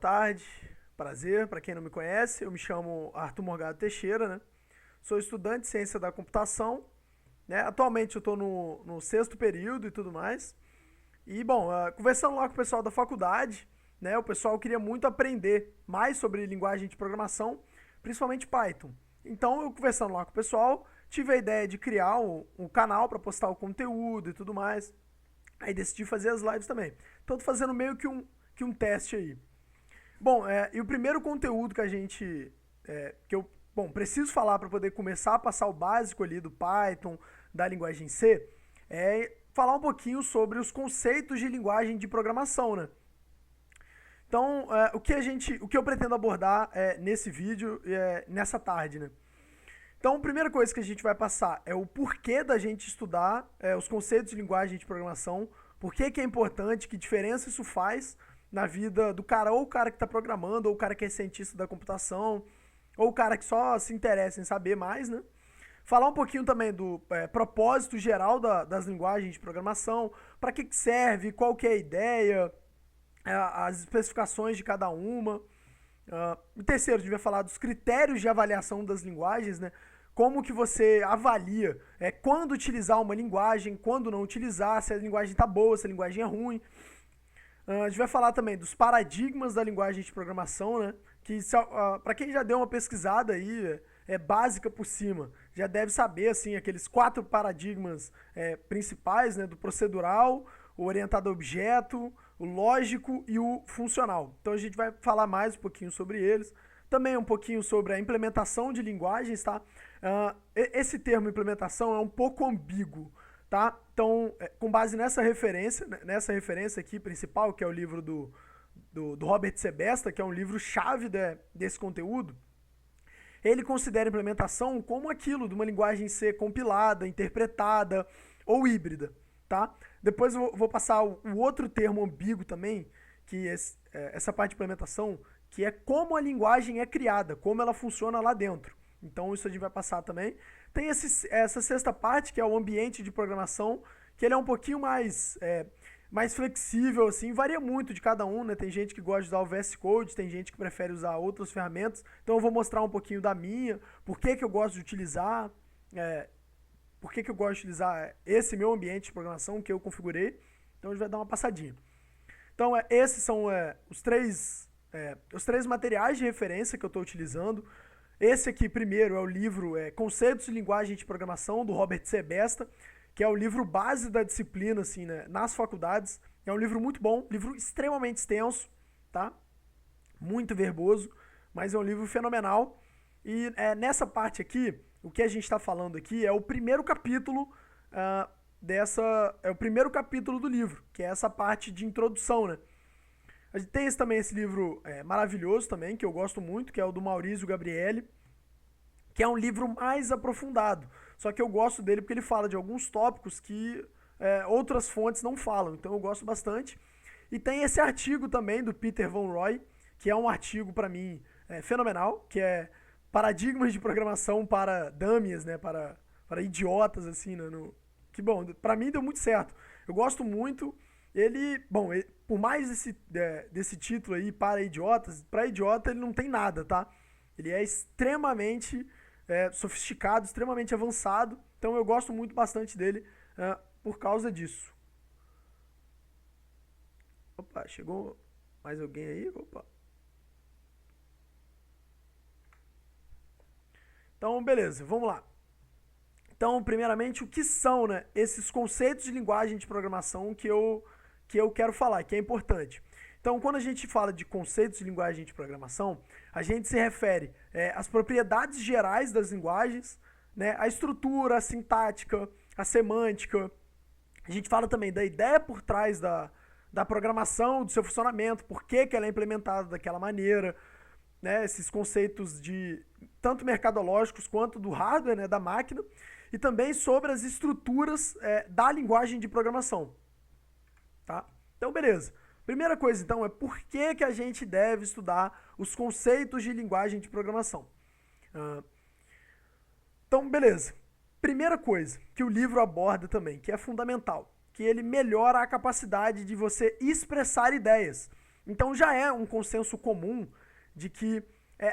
Tarde, prazer, para quem não me conhece, eu me chamo Arthur Morgado Teixeira, né? Sou estudante de ciência da computação, né? Atualmente eu estou no sexto período e tudo mais. E, bom, conversando lá com o pessoal da faculdade, né? O pessoal queria muito aprender mais sobre linguagem de programação, principalmente Python. Então, eu conversando lá com o pessoal, tive a ideia de criar um canal para postar o conteúdo e tudo mais. Aí decidi fazer as lives também. Então, tô fazendo meio que um teste aí. Bom, e o primeiro conteúdo que a gente. Que eu, bom, preciso falar para poder começar a passar o básico ali do Python, da linguagem C, é falar um pouquinho sobre os conceitos de linguagem de programação, né? Então, o que eu pretendo abordar nesse vídeo, nessa tarde, né? Então, a primeira coisa que a gente vai passar é o porquê da gente estudar os conceitos de linguagem de programação, por que é importante, que diferença isso faz na vida do cara, ou o cara que está programando, ou o cara que é cientista da computação, ou o cara que só se interessa em saber mais, né? Falar um pouquinho também do propósito geral das linguagens de programação, para que serve, qual que é a ideia, as especificações de cada uma. Em terceiro, a gente vai falar dos critérios de avaliação das linguagens, né? Como que você avalia quando utilizar uma linguagem, quando não utilizar, se a linguagem está boa, se a linguagem é ruim. A gente vai falar também dos paradigmas da linguagem de programação, né? Que para quem já deu uma pesquisada aí, básica por cima, já deve saber assim aqueles quatro paradigmas principais, né? Do procedural, o orientado a objeto, o lógico e o funcional. Então a gente vai falar mais um pouquinho sobre eles. Também um pouquinho sobre a implementação de linguagens, tá? Esse termo implementação é um pouco ambíguo, tá? Então, com base nessa referência aqui principal, que é o livro do Robert Sebesta, que é um livro-chave desse conteúdo, ele considera a implementação como aquilo de uma linguagem C compilada, interpretada ou híbrida, tá? Depois eu vou passar o outro termo ambíguo também, que essa parte de implementação, que é como a linguagem é criada, como ela funciona lá dentro. Então isso a gente vai passar também. Tem essa sexta parte, que é o ambiente de programação, que ele é um pouquinho mais flexível, assim, varia muito de cada um, né? Tem gente que gosta de usar o VS Code, tem gente que prefere usar outras ferramentas. Então eu vou mostrar um pouquinho da minha, por que eu gosto de utilizar, por que eu gosto de utilizar esse meu ambiente de programação que eu configurei. Então a gente vai dar uma passadinha. Então esses são os três materiais de referência que eu estou utilizando. Esse aqui, primeiro, é o livro Conceitos de Linguagem de Programação, do Robert Sebesta, que é o livro base da disciplina, assim, né, nas faculdades. É um livro muito bom, livro extremamente extenso, tá? Muito verboso, mas é um livro fenomenal. E nessa parte aqui, o que a gente está falando aqui é o primeiro capítulo é o primeiro capítulo do livro, que é essa parte de introdução, né? A gente tem também esse livro maravilhoso também, que eu gosto muito, que é o do Maurizio Gabrielli, que é um livro mais aprofundado. Só que eu gosto dele porque ele fala de alguns tópicos que outras fontes não falam, então eu gosto bastante. E tem esse artigo também do Peter Van Roy, que é um artigo para mim fenomenal, que é Paradigmas de Programação para Dummies, né, para idiotas, assim, né, que bom, para mim deu muito certo. Eu gosto muito. Por mais desse título aí, para idiota ele não tem nada, tá? Ele é extremamente sofisticado, extremamente avançado, então eu gosto muito bastante dele por causa disso. Opa, chegou mais alguém aí? Opa. Então, beleza, vamos lá. Então, primeiramente, o que são, né, esses conceitos de linguagem de programação que eu quero falar, que é importante. Então, quando a gente fala de conceitos de linguagem de programação, a gente se refere às propriedades gerais das linguagens, né, a estrutura, a sintática, a semântica. A gente fala também da ideia por trás da programação, do seu funcionamento, por que ela é implementada daquela maneira, né, esses conceitos de tanto mercadológicos quanto do hardware, né, da máquina, e também sobre as estruturas da linguagem de programação. Tá? Então, beleza. Primeira coisa, então, é por que a gente deve estudar os conceitos de linguagem de programação. Então, beleza. Primeira coisa que o livro aborda também, que é fundamental, que ele melhora a capacidade de você expressar ideias. Então já é um consenso comum de que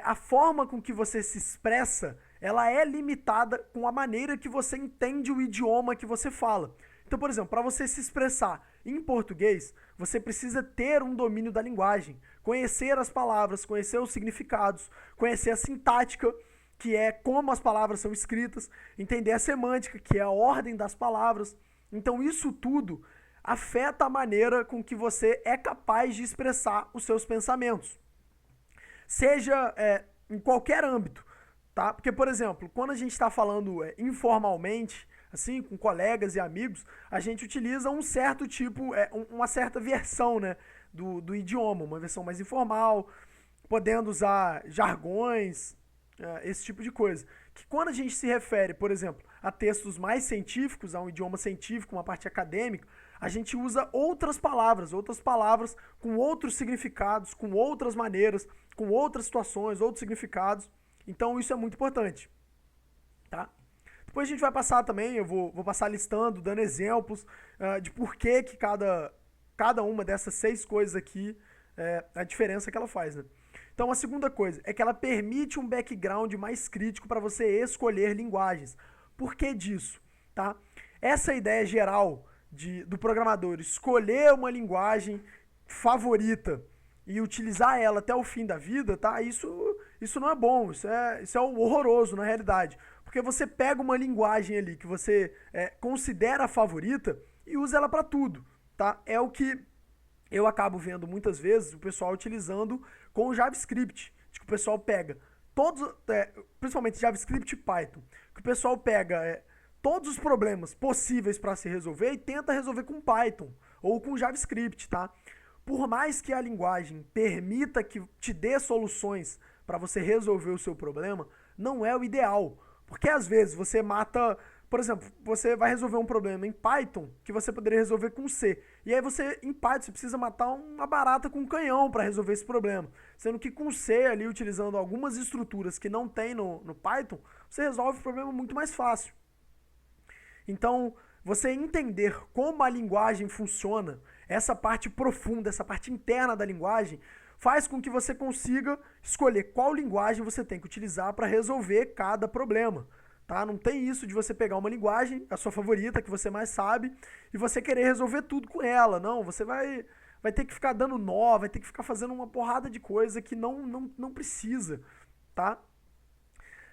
a forma com que você se expressa, ela é limitada com a maneira que você entende o idioma que você fala. Então, por exemplo, para você se expressar em português, você precisa ter um domínio da linguagem, conhecer as palavras, conhecer os significados, conhecer a sintática, que é como as palavras são escritas, entender a semântica, que é a ordem das palavras. Então, isso tudo afeta a maneira com que você é capaz de expressar os seus pensamentos. Seja em qualquer âmbito, tá? Porque, por exemplo, quando a gente está falando informalmente, assim, com colegas e amigos, a gente utiliza um certo tipo, uma certa versão, né, do idioma, uma versão mais informal, podendo usar jargões, esse tipo de coisa. Que quando a gente se refere, por exemplo, a textos mais científicos, a um idioma científico, uma parte acadêmica, a gente usa outras palavras com outros significados, com outras maneiras, com outras situações, outros significados. Então isso é muito importante, tá? Depois a gente vai passar também, eu vou passar listando, dando exemplos de por que cada uma dessas 6 coisas aqui, a diferença que ela faz, né? Então a segunda coisa é que ela permite um background mais crítico para você escolher linguagens. Por que disso? Tá? Essa ideia geral do programador escolher uma linguagem favorita e utilizar ela até o fim da vida, tá? Isso não é bom, isso é horroroso na realidade. Porque você pega uma linguagem ali que você considera favorita e usa ela para tudo, tá? É o que eu acabo vendo muitas vezes o pessoal utilizando com o JavaScript. Que o pessoal pega todos, principalmente JavaScript e Python, que o pessoal pega todos os problemas possíveis para se resolver e tenta resolver com Python ou com JavaScript, tá? Por mais que a linguagem permita que te dê soluções para você resolver o seu problema, não é o ideal. Porque às vezes você mata, por exemplo, você vai resolver um problema em Python que você poderia resolver com C. E aí em Python você precisa matar uma barata com um canhão para resolver esse problema. Sendo que com C ali, utilizando algumas estruturas que não tem no Python, você resolve o problema muito mais fácil. Então, você entender como a linguagem funciona, essa parte profunda, essa parte interna da linguagem, faz com que você consiga escolher qual linguagem você tem que utilizar para resolver cada problema. Tá? Não tem isso de você pegar uma linguagem, a sua favorita, que você mais sabe, e você querer resolver tudo com ela. Não, você vai ter que ficar dando nó, vai ter que ficar fazendo uma porrada de coisa que não precisa. Tá?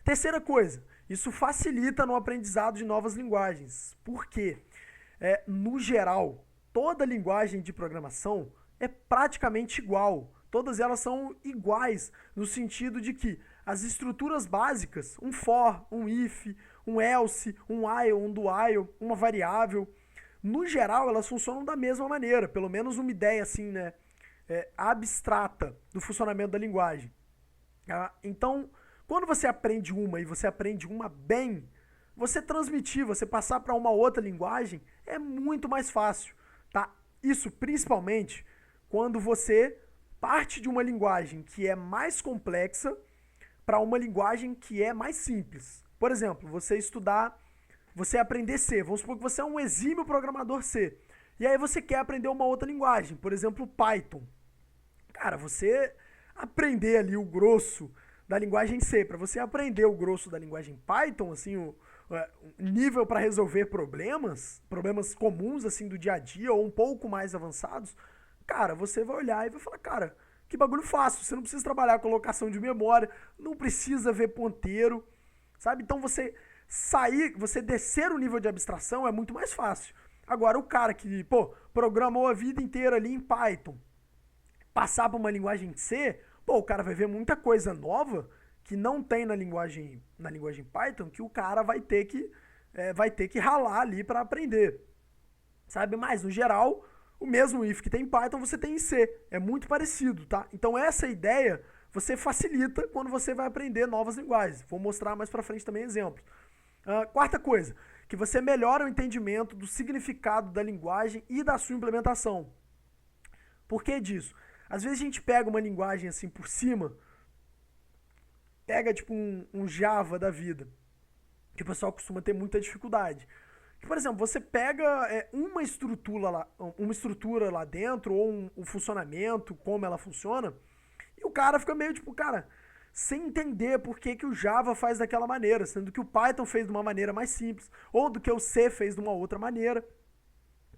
Terceira coisa, isso facilita no aprendizado de novas linguagens. Por quê? No geral, toda linguagem de programação é praticamente igual. Todas elas são iguais no sentido de que as estruturas básicas, um for, um if, um else, um while, um do while, uma variável, no geral elas funcionam da mesma maneira, pelo menos uma ideia assim, né, abstrata do funcionamento da linguagem. Então, quando você aprende uma e você aprende uma bem, você transmitir, você passar para uma outra linguagem é muito mais fácil, tá? Isso principalmente quando você parte de uma linguagem que é mais complexa para uma linguagem que é mais simples. Por exemplo, você aprender C. Vamos supor que você é um exímio programador C. E aí você quer aprender uma outra linguagem, por exemplo, Python. Cara, você aprender ali o grosso da linguagem C, para você aprender o grosso da linguagem Python, assim, o nível para resolver problemas comuns assim do dia a dia ou um pouco mais avançados, cara, você vai olhar e vai falar, cara, que bagulho fácil, você não precisa trabalhar com alocação de memória, não precisa ver ponteiro, sabe? Então você descer o nível de abstração é muito mais fácil. Agora o cara que, programou a vida inteira ali em Python, passar para uma linguagem C, o cara vai ver muita coisa nova que não tem na linguagem Python, que o cara vai ter que ralar ali para aprender, sabe? Mas no geral, o mesmo if que tem em Python você tem em C, é muito parecido, tá? Então essa ideia você facilita quando você vai aprender novas linguagens. Vou mostrar mais para frente também exemplos. Quarta coisa, que você melhora o entendimento do significado da linguagem e da sua implementação. Por que disso? Às vezes a gente pega uma linguagem assim por cima, pega tipo um Java da vida, que o pessoal costuma ter muita dificuldade. que, por exemplo, você pega uma estrutura lá dentro, ou um funcionamento, como ela funciona, e o cara fica meio tipo, cara, sem entender por que, que o Java faz daquela maneira, sendo que o Python fez de uma maneira mais simples, ou do que o C fez de uma outra maneira.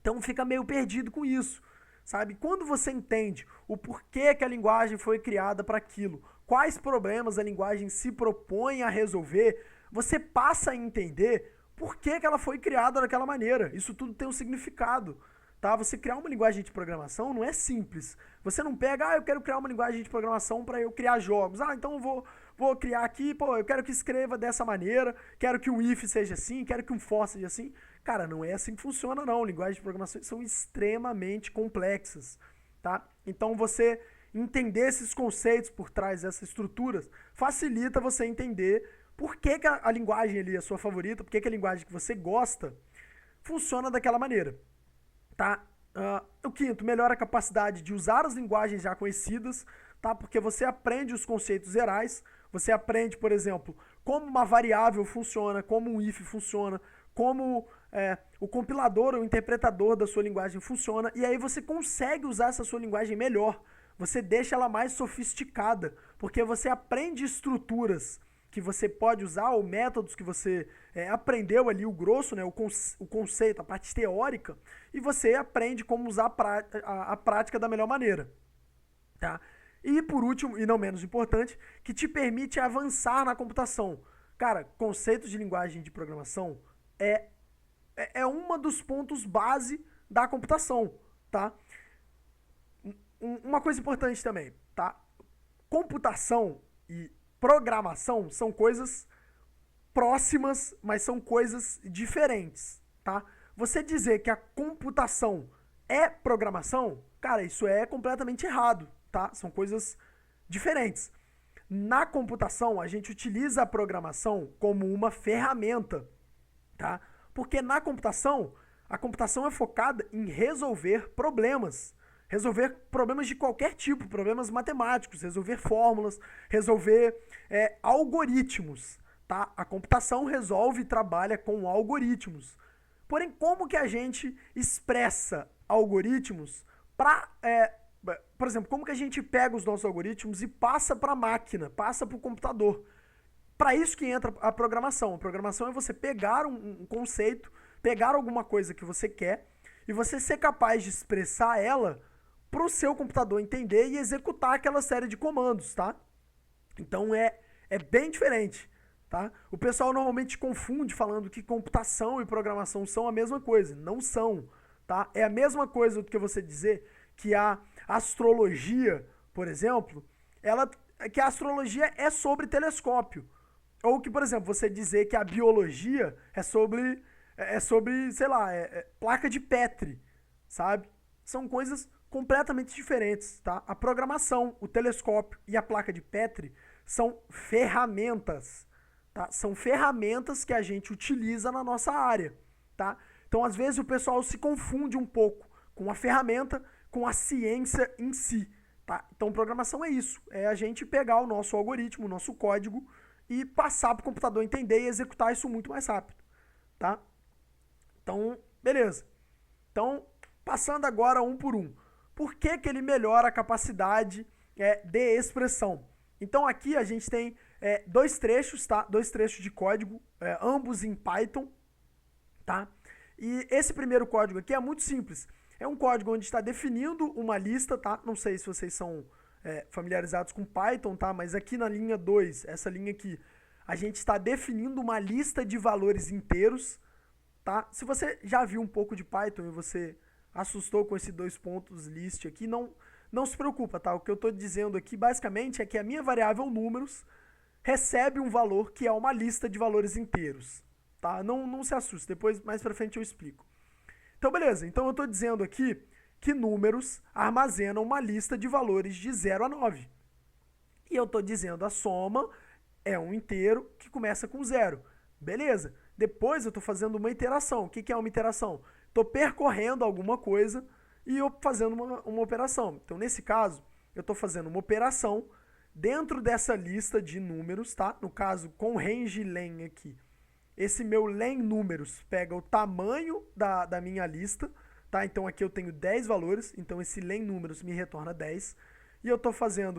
Então fica meio perdido com isso, sabe? Quando você entende o porquê que a linguagem foi criada para aquilo, quais problemas a linguagem se propõe a resolver, você passa a entender por que, que ela foi criada daquela maneira. Isso tudo tem um significado. Tá? Você criar uma linguagem de programação não é simples. Você não pega, eu quero criar uma linguagem de programação para eu criar jogos. Então eu vou criar aqui, eu quero que escreva dessa maneira, quero que o if seja assim, quero que um for seja assim. Cara, não é assim que funciona não. Linguagens de programação são extremamente complexas, tá? Então você entender esses conceitos por trás dessas estruturas facilita você entender por que, que a linguagem ali é a sua favorita, por que, que a linguagem que você gosta funciona daquela maneira. Tá? O quinto, melhora a capacidade de usar as linguagens já conhecidas, tá? Porque você aprende os conceitos gerais, você aprende, por exemplo, como uma variável funciona, como um if funciona, como o compilador ou o interpretador da sua linguagem funciona, e aí você consegue usar essa sua linguagem melhor, você deixa ela mais sofisticada, porque você aprende estruturas que você pode usar, ou métodos que você aprendeu ali, o grosso, né, o conceito, a parte teórica, e você aprende como usar a prática da melhor maneira. Tá? E por último, e não menos importante, que te permite avançar na computação. Cara, conceitos de linguagem de programação é um dos pontos base da computação. Tá? Uma coisa importante também, tá? Computação e programação são coisas próximas, mas são coisas diferentes, tá? Você dizer que a computação é programação, cara, isso é completamente errado, tá? São coisas diferentes. Na computação, a gente utiliza a programação como uma ferramenta, tá? Porque na computação, a computação é focada em resolver problemas. Resolver problemas de qualquer tipo, problemas matemáticos, resolver fórmulas, resolver algoritmos. Tá? A computação resolve e trabalha com algoritmos. Porém, como que a gente expressa algoritmos para... por exemplo, como que a gente pega os nossos algoritmos e passa para a máquina, passa para o computador? Para isso que entra a programação. A programação é você pegar um conceito, pegar alguma coisa que você quer e você ser capaz de expressar ela para o seu computador entender e executar aquela série de comandos, tá? Então é bem diferente, tá? O pessoal normalmente confunde falando que computação e programação são a mesma coisa. Não são, tá? É a mesma coisa do que você dizer que a astrologia, por exemplo, que a astrologia é sobre telescópio. Ou que, por exemplo, você dizer que a biologia é sobre sei lá, placa de Petri, sabe? São coisas completamente diferentes, tá? A programação, o telescópio e a placa de Petri são ferramentas, tá? São ferramentas que a gente utiliza na nossa área, tá? Então, às vezes, o pessoal se confunde um pouco com a ferramenta, com a ciência em si, tá? Então, programação é isso, é a gente pegar o nosso algoritmo, o nosso código e passar para o computador entender e executar isso muito mais rápido, tá? Então, beleza. Então, passando agora um por um. Por que que ele melhora a capacidade de expressão? Então aqui a gente tem dois trechos, tá? Dois trechos de código, ambos em Python, tá? E esse primeiro código aqui é muito simples. É um código onde está definindo uma lista, tá? Não sei se vocês são familiarizados com Python, tá? Mas aqui na linha 2, essa linha aqui, a gente está definindo uma lista de valores inteiros, tá? Se você já viu um pouco de Python e você assustou com esses dois pontos list aqui, não se preocupa, tá? O que eu estou dizendo aqui basicamente é que a minha variável números recebe um valor que é uma lista de valores inteiros, tá? Não se assuste, depois mais pra frente eu explico. Então beleza, então eu estou dizendo aqui que números armazenam uma lista de valores de 0 a 9. E eu estou dizendo a soma é um inteiro que começa com 0. Beleza, depois eu estou fazendo uma iteração. O que é uma iteração? Estou percorrendo alguma coisa e eu fazendo uma operação. Então, nesse caso, eu estou fazendo uma operação dentro dessa lista de números, tá? No caso, com range len aqui. esse meu len números pega o tamanho da minha lista, tá? Então aqui eu tenho 10 valores, então esse len números me retorna 10. E eu estou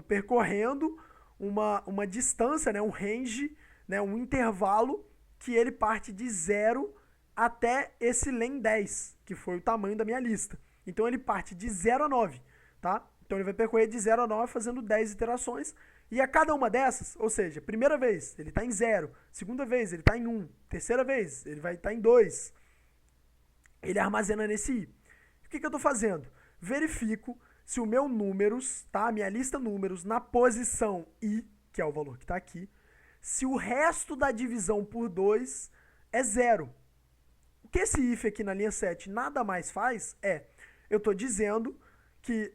percorrendo uma distância, né, um range, né, um intervalo que ele parte de 0 até esse len 10, que foi o tamanho da minha lista. Então ele parte de 0 a 9, tá? Então ele vai percorrer de 0 a 9 fazendo 10 iterações. E a cada uma dessas, ou seja, primeira vez ele está em 0, segunda vez ele está em 1, terceira vez ele vai estar em 2. Ele armazena nesse i. O que eu estou fazendo? Verifico se o meu números, tá? A minha lista números na posição i, que é o valor que está aqui, se o resto da divisão por 2 é 0. O que esse if aqui na linha 7 nada mais faz eu estou dizendo que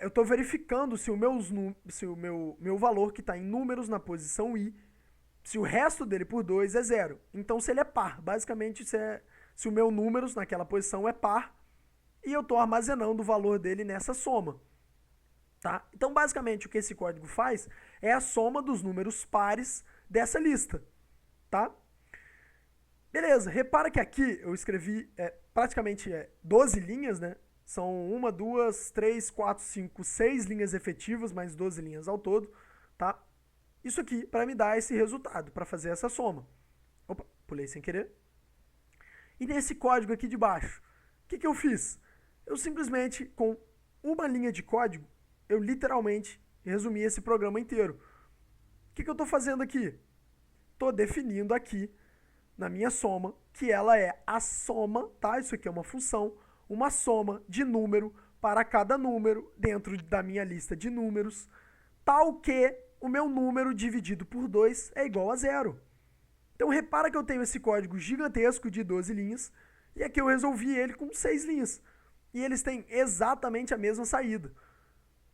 eu estou verificando se o meu valor que está em números na posição i, se o resto dele por 2 é 0. Então, se ele é par, basicamente, se o meu números naquela posição é par, e eu estou armazenando o valor dele nessa soma. Tá? Então, basicamente, o que esse código faz é a soma dos números pares dessa lista. Tá? Beleza, repara que aqui eu escrevi praticamente 12 linhas, né? São 1, 2, 3, 4, 5, 6 linhas efetivas, mais 12 linhas ao todo, tá? Isso aqui para me dar esse resultado, para fazer essa soma. Opa, pulei sem querer. E nesse código aqui de baixo, o que eu fiz? Eu simplesmente, com uma linha de código, eu literalmente resumi esse programa inteiro. O que eu estou fazendo aqui? Estou definindo aqui, na minha soma, que ela é a soma, tá? Isso aqui é uma função, uma soma de número para cada número dentro da minha lista de números, tal que o meu número dividido por 2 é igual a 0. Então repara que eu tenho esse código gigantesco de 12 linhas, e aqui eu resolvi ele com 6 linhas. E eles têm exatamente a mesma saída,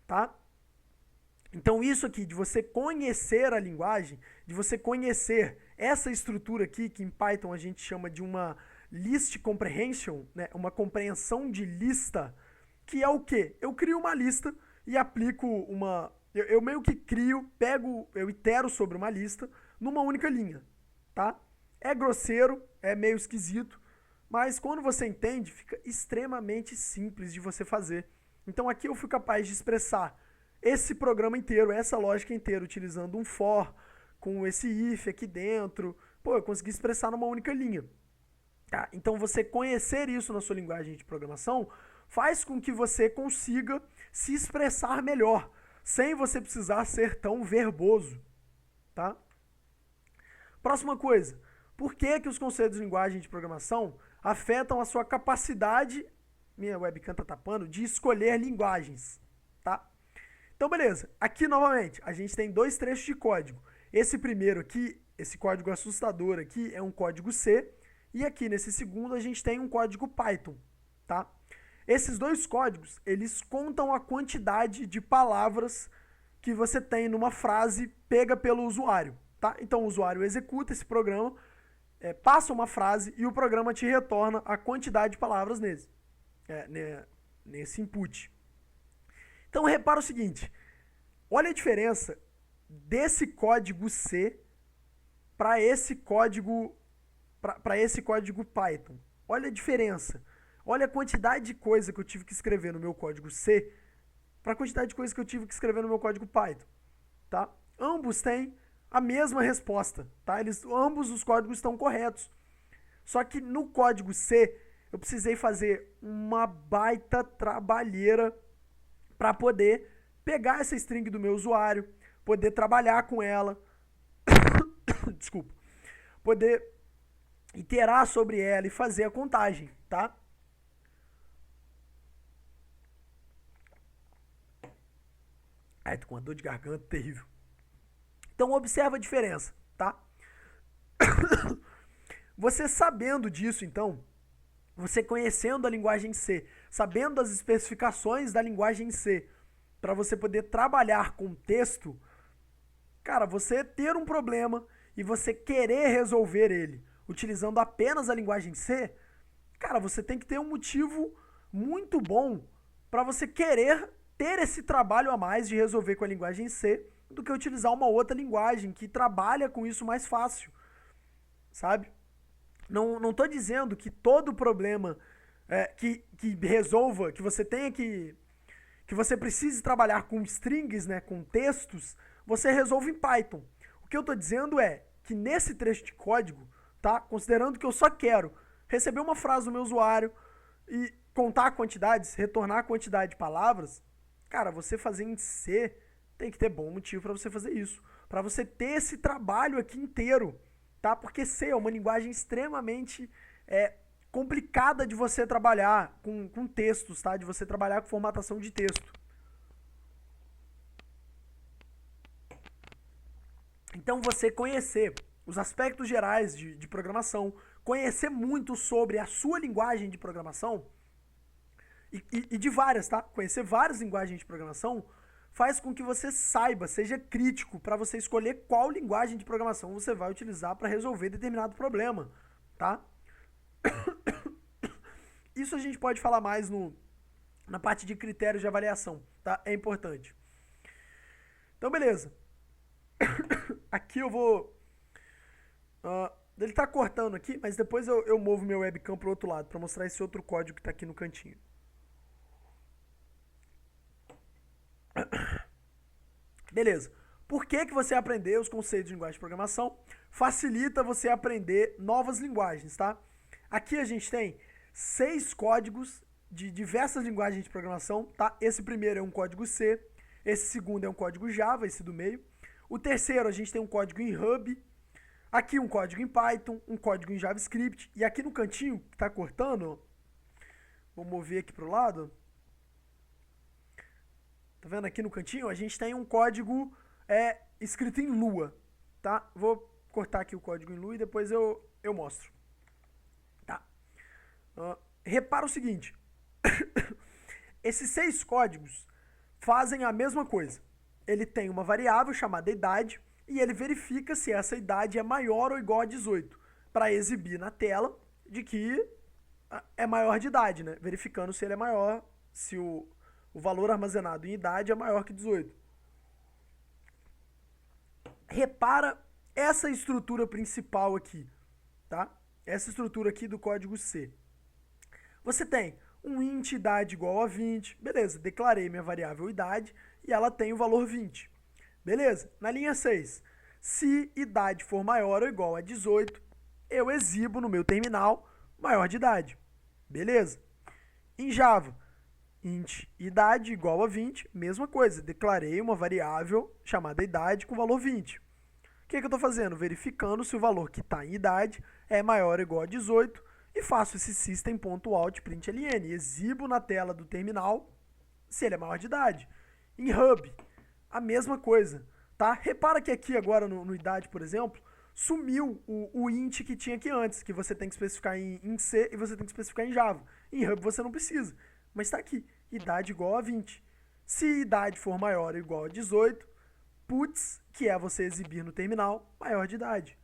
tá? Então isso aqui, de você conhecer a linguagem, de você conhecer essa estrutura aqui, que em Python a gente chama de uma list comprehension, né? Uma compreensão de lista, que é o quê? Eu crio uma lista e aplico uma... Eu meio que eu itero sobre uma lista numa única linha, tá? É grosseiro, é meio esquisito, mas quando você entende, fica extremamente simples de você fazer. Então aqui eu fui capaz de expressar esse programa inteiro, essa lógica inteira, utilizando um for, com esse if aqui dentro. Pô, eu consegui expressar numa única linha. Tá? Então você conhecer isso na sua linguagem de programação faz com que você consiga se expressar melhor, sem você precisar ser tão verboso. Tá? Próxima coisa, por que os conceitos de linguagem de programação afetam a sua capacidade, minha webcam tá tapando, de escolher linguagens? Tá? Então beleza, aqui novamente a gente tem 2 trechos de código. Esse primeiro aqui, esse código assustador aqui, é um código C, e aqui nesse segundo a gente tem um código Python, tá? Esses 2 códigos, eles contam a quantidade de palavras que você tem numa frase pega pelo usuário, tá? Então o usuário executa esse programa, passa uma frase e o programa te retorna a quantidade de palavras nesse input. Então repara o seguinte, olha a diferença desse código C para esse código Python. Olha a diferença. Olha a quantidade de coisa que eu tive que escrever no meu código C para a quantidade de coisa que eu tive que escrever no meu código Python. Tá? Ambos têm a mesma resposta. Tá? Ambos os códigos estão corretos. Só que no código C eu precisei fazer uma baita trabalheira para poder pegar essa string do meu usuário, poder trabalhar com ela, desculpa, poder iterar sobre ela e fazer a contagem, tá? Ai, tô com uma dor de garganta terrível. Então observa a diferença, tá? Você sabendo disso, então, você conhecendo a linguagem C, sabendo as especificações da linguagem C, para você poder trabalhar com texto, cara, você ter um problema e você querer resolver ele utilizando apenas a linguagem C, cara, você tem que ter um motivo muito bom para você querer ter esse trabalho a mais de resolver com a linguagem C do que utilizar uma outra linguagem que trabalha com isso mais fácil, sabe? Não tô dizendo que todo problema que resolva, que você tenha que você precise trabalhar com strings, né, com textos, você resolve em Python. O que eu estou dizendo é que nesse trecho de código, tá, considerando que eu só quero receber uma frase do meu usuário e contar quantidades, retornar a quantidade de palavras, cara, você fazer em C tem que ter bom motivo para você fazer isso, para você ter esse trabalho aqui inteiro, tá? Porque C é uma linguagem extremamente complicada de você trabalhar com textos, tá? De você trabalhar com formatação de texto. Então você conhecer os aspectos gerais de programação, conhecer muito sobre a sua linguagem de programação, e de várias, tá? Conhecer várias linguagens de programação faz com que você saiba, seja crítico para você escolher qual linguagem de programação você vai utilizar para resolver determinado problema, tá? Isso a gente pode falar mais na parte de critérios de avaliação, tá? É importante. Então, beleza. Aqui eu vou... ele tá cortando aqui, mas depois eu movo meu webcam pro outro lado para mostrar esse outro código que tá aqui no cantinho. Beleza. Por que você aprender os conceitos de linguagem de programação? Facilita você aprender novas linguagens, tá? Aqui a gente tem 6 códigos de diversas linguagens de programação, tá? Esse primeiro é um código C, esse segundo é um código Java, esse do meio. O terceiro a gente tem um código em Ruby, aqui um código em Python, um código em JavaScript, e aqui no cantinho, que tá cortando, vou mover aqui pro lado. Tá vendo aqui no cantinho? A gente tem um código escrito em Lua, tá? Vou cortar aqui o código em Lua e depois eu mostro. Tá? Repara o seguinte. Esses 6 códigos fazem a mesma coisa. Ele tem uma variável chamada idade e ele verifica se essa idade é maior ou igual a 18 para exibir na tela de que é maior de idade, né? Verificando se ele é maior, se o valor armazenado em idade é maior que 18. Repara essa estrutura principal aqui, tá? Essa estrutura aqui do código C. Você tem um int idade igual a 20, beleza, declarei minha variável idade e ela tem o valor 20. Beleza, na linha 6, se idade for maior ou igual a 18, eu exibo no meu terminal maior de idade. Beleza? Em Java, int idade igual a 20, mesma coisa, declarei uma variável chamada idade com valor 20. O que eu estou fazendo? Verificando se o valor que está em idade é maior ou igual a 18 e faço esse system.out.println, exibo na tela do terminal se ele é maior de idade. Em Hub, a mesma coisa, tá? Repara que aqui agora no idade, por exemplo, sumiu o int que tinha aqui antes, que você tem que especificar em C e você tem que especificar em Java. Em Hub você não precisa, mas está aqui, idade igual a 20. Se idade for maior ou igual a 18, puts, que é você exibir no terminal, maior de idade.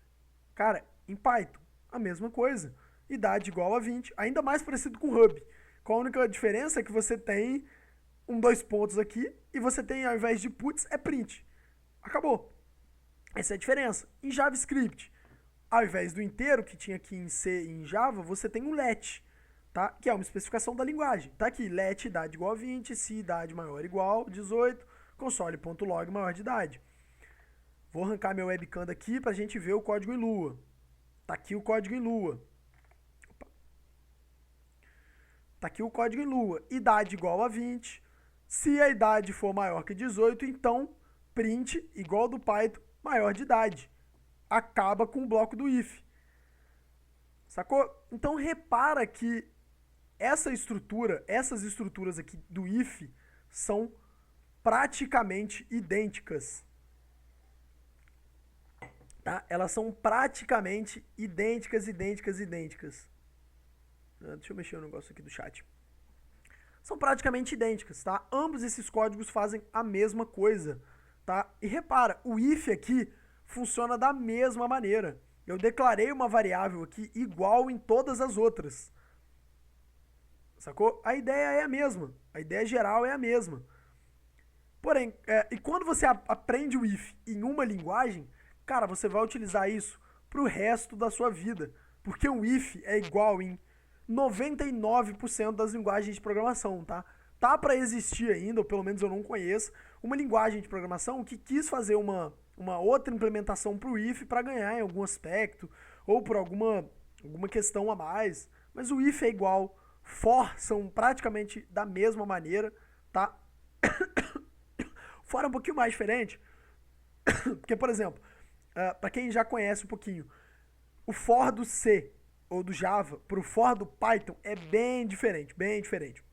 Cara, em Python, a mesma coisa. Idade igual a 20, ainda mais parecido com Hub. Qual a única diferença é que você tem 2 pontos aqui e você tem, ao invés de puts, é print. Acabou. Essa é a diferença. Em JavaScript, ao invés do inteiro que tinha aqui em C e em Java, você tem um let, tá? Que é uma especificação da linguagem. Tá aqui, let idade igual a 20, se idade maior ou igual a 18, console.log maior de idade. Vou arrancar meu webcam daqui pra gente ver o código em Lua. Tá aqui o código em Lua. Opa. Tá aqui o código em Lua. Idade igual a 20. Se a idade for maior que 18, então print igual do Python, maior de idade. Acaba com o bloco do if. Sacou? Então repara que essas estruturas aqui do if são praticamente idênticas. Tá? Elas são praticamente idênticas. Deixa eu mexer no negócio aqui do chat. São praticamente idênticas, tá? Ambos esses códigos fazem a mesma coisa, tá? E repara, o if aqui funciona da mesma maneira. Eu declarei uma variável aqui igual em todas as outras. Sacou? A ideia é a mesma. A ideia geral é a mesma. Porém, e quando você aprende o if em uma linguagem, cara, você vai utilizar isso pro resto da sua vida. Porque o if é igual em 99% das linguagens de programação, tá? Tá para existir ainda, ou pelo menos eu não conheço, uma linguagem de programação que quis fazer uma outra implementação para o if para ganhar em algum aspecto, ou por alguma questão a mais. Mas o if é igual, for são praticamente da mesma maneira, tá? For é um pouquinho mais diferente, porque, por exemplo, para quem já conhece um pouquinho, o for do C ou do Java para o for do Python é bem diferente, bem diferente.